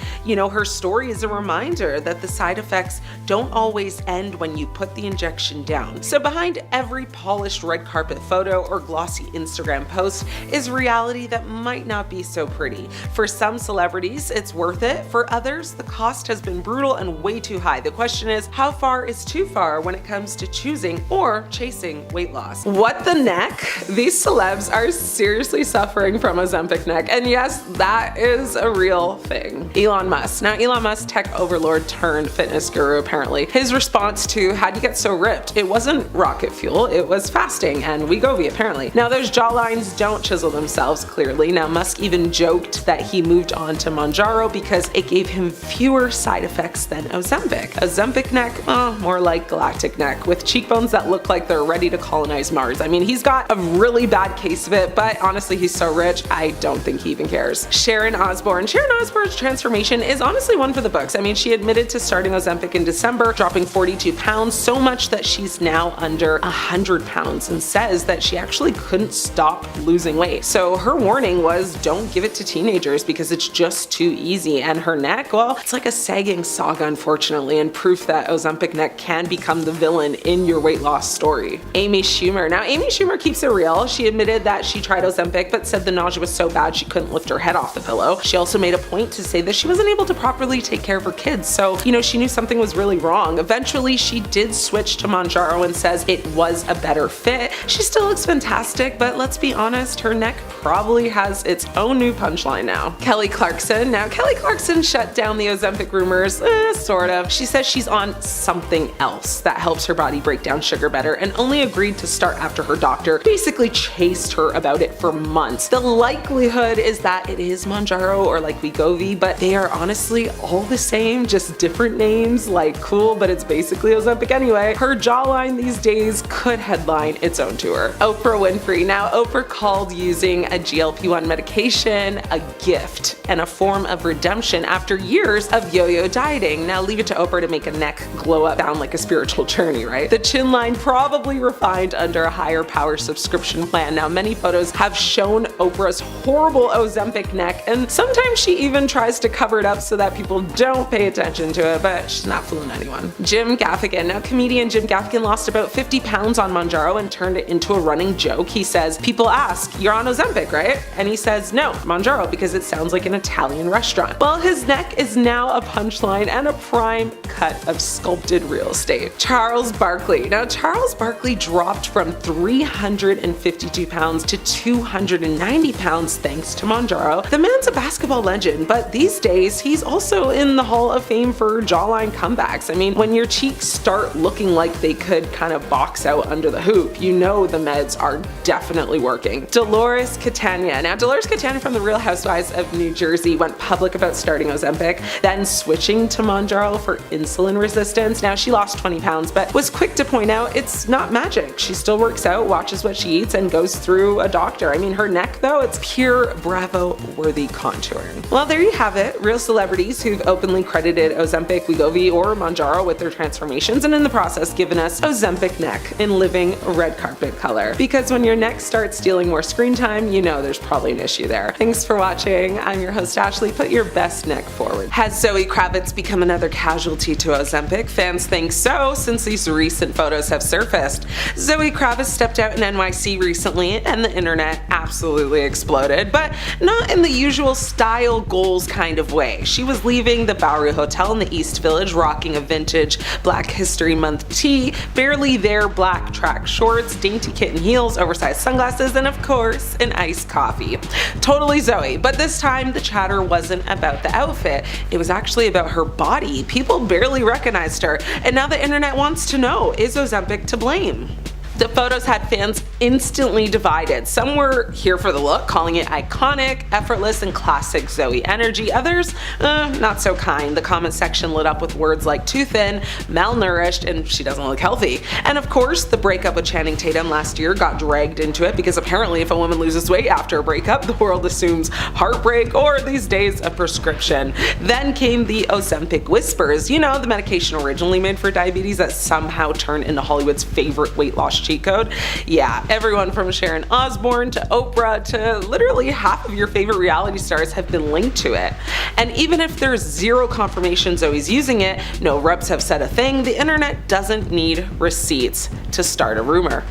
her story is a reminder that the side effects don't always end when you put the injection down. So behind every polished red carpet photo or glossy Instagram post is reality that might not be so pretty. For some celebrities, it's worth it. For others, the cost has been brutal and way too high. The question is, how far is too far when it comes to choosing or chasing weight loss? What the neck? These celebs are seriously suffering from Ozempic neck, and yes, that is a real thing. Elon Musk. Now, Elon Musk, tech overlord turned fitness guru apparently. His response to how'd you get so ripped? It wasn't rocket fuel, it was fasting and Wegovy apparently. Now those jawlines don't chisel themselves clearly. Now Musk even joked that he moved on to Mounjaro because it gave him fewer side effects than Ozempic. Ozempic neck, more like galactic neck, with cheekbones that look like they're ready to colonize Mars. I mean, he's got a really bad case of it, but honestly, he's so rich, I don't think he even cares. Sharon Osbourne. Sharon Osbourne's transformation is honestly one for the books. I mean, she admitted to starting Ozempic in December, dropping 42 pounds, so much that she's now under 100 pounds, and says that she actually couldn't stop losing weight. So her warning was, don't give it to teenagers because it's just too easy. And her neck, well, it's like a sagging saga, unfortunately, and proof that Ozempic neck can become the villain in your weight loss story. Amy Schumer. Now, Amy Schumer keeps it real. She admitted that she tried Ozempic, but said the nausea was so bad she couldn't lift her head off the pillow. She also made a point to say that she wasn't able to properly take care of her kids, so, she knew something was really wrong. Eventually, she did switch to Mounjaro and says it was a better fit. She still looks fantastic, but let's be honest, her neck probably has its own new punchline now. Kelly Clarkson. Now, Kelly Clarkson shut down the Ozempic rumors, sort of. She says she's on something else that helps her body break down sugar better, and only agreed to start after her doctor basically chased her about it for months. The likelihood is that it is Mounjaro or like Wegovy, but they are honestly all the same, just different names, like cool, but it's basically Ozempic anyway. Her jawline these days could headline its own tour. Oprah Winfrey. Now, Oprah called using a GLP-1 medication a gift and a form of redemption after years of yo-yo dieting. Now, leave it to Oprah to make a neck glow up down like a spiritual journey, right? The chin line probably refined under a higher power subscription plan. Now, many photos have shown Oprah's horrible Ozempic neck, and sometimes she even tries to cover it up so that people don't pay attention to it, but she's not fooling anyone. Jim Gaffigan. Now, comedian Jim Gaffigan lost about 50 pounds on Mounjaro and turned it into a running joke. He says, people ask, you're on Ozempic, right? And he says, no, Mounjaro, because it sounds like an Italian restaurant. Well, his neck is now a punchline and a prime cut of sculpted real estate. Charles Barkley. Now, Charles Barkley dropped from 352 pounds to 290 pounds thanks to Mounjaro. The man's a basketball legend, but these days he's also in the Hall of Fame for jawline comebacks. I mean, when your cheeks start looking like they could kind of box out under the hoop, you know the meds are definitely working. Dolores Catania. Now, Dolores Catania from the Real Housewives of New Jersey went public about starting Ozempic, then switching to Mounjaro for insulin resistance. Now, she lost 20 pounds, but was quick to point out it's not magic. She still works out, watches what she eats, and goes through a doctor. I mean, her neck, though, it's pure Bravo-worthy contouring. Well, there you have it. Real celebrities who've openly credited Ozempic, Wegovy, or Mounjaro with their transformations, and in the process given us Ozempic neck in living red carpet color. Because when your neck starts stealing more screen time, you know there's probably an issue there. Thanks for watching. I'm your host, Ashley. Put your best neck forward. Has Zoe Kravitz become another casualty to Ozempic? Fans think so, since these recent photos have surfaced. Zoe Kravitz stepped out in NYC recently, and the internet absolutely exploded, but not in the usual style goals kind of way. She was leaving the Bowery Hotel in the East Village rocking a vintage Black History Month tee, barely there black track shorts, dainty kitten heels, oversized sunglasses, and of course, an iced coffee. Totally Zoe, but this time the chatter wasn't about the outfit. It was actually about her body. People barely recognized her, and now the internet wants to know, is Ozempic to blame? The photos had fans instantly divided. Some were here for the look, calling it iconic, effortless, and classic Zoe energy. Others, not so kind. The comment section lit up with words like too thin, malnourished, and she doesn't look healthy. And of course, the breakup with Channing Tatum last year got dragged into it because apparently if a woman loses weight after a breakup, the world assumes heartbreak or these days a prescription. Then came the Ozempic whispers, you know, the medication originally made for diabetes that somehow turned into Hollywood's favorite weight loss cheat code. Yeah, everyone from Sharon Osbourne to Oprah to literally half of your favorite reality stars have been linked to it. And even if there's zero confirmation Zoe's using it, no reps have said a thing, the internet doesn't need receipts to start a rumor.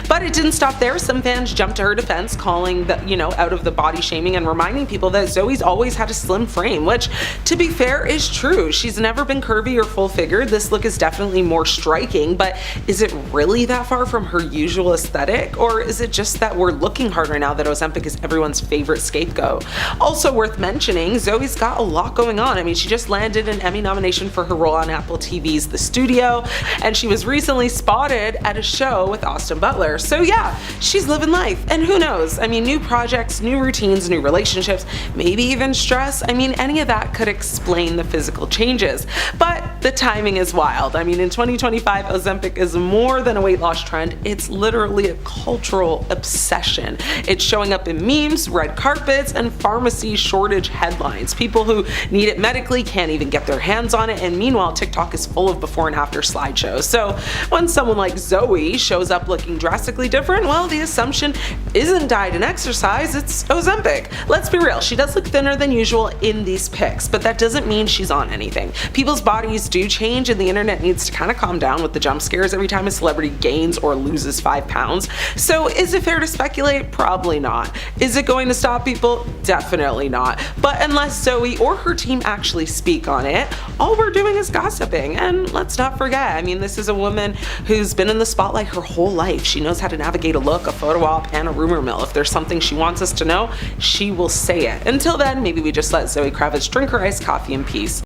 But it didn't stop there. Some fans jumped to her defense, calling out of the body shaming and reminding people that Zoe's always had a slim frame, which, to be fair, is true. She's never been curvy or full figured. This look is definitely more striking, but is it really that far from her usual aesthetic? Or is it just that we're looking harder now that Ozempic is everyone's favorite scapegoat? Also worth mentioning, Zoe's got a lot going on. I mean, she just landed an Emmy nomination for her role on Apple TV's The Studio, and she was recently spotted at a show with Austin Butler. So yeah, she's living life. And who knows? I mean, new projects, new routines, new relationships, maybe even stress. I mean, any of that could explain the physical changes. But the timing is wild. I mean, in 2025, Ozempic is more than a weight loss trend. It's literally a cultural obsession. It's showing up in memes, red carpets, and pharmacy shortage headlines. People who need it medically can't even get their hands on it, and meanwhile, TikTok is full of before and after slideshows. So when someone like Zoe shows up looking drastically different, well, the assumption isn't diet and exercise, it's Ozempic. Let's be real, she does look thinner than usual in these pics, but that doesn't mean she's on anything. People's bodies do change, and the internet needs to kind of calm down with the jump scares every time a celebrity gains or loses 5 pounds. So is it fair to speculate? Probably not. Is it going to stop people? Definitely not. But unless Zoe or her team actually speak on it, all we're doing is gossiping. And let's not forget, I mean, this is a woman who's been in the spotlight her whole life. She knows how to navigate a look, a photo op, and a rumor mill. If there's something she wants us to know, she will say it. Until then, maybe we just let Zoe Kravitz drink her iced coffee in peace.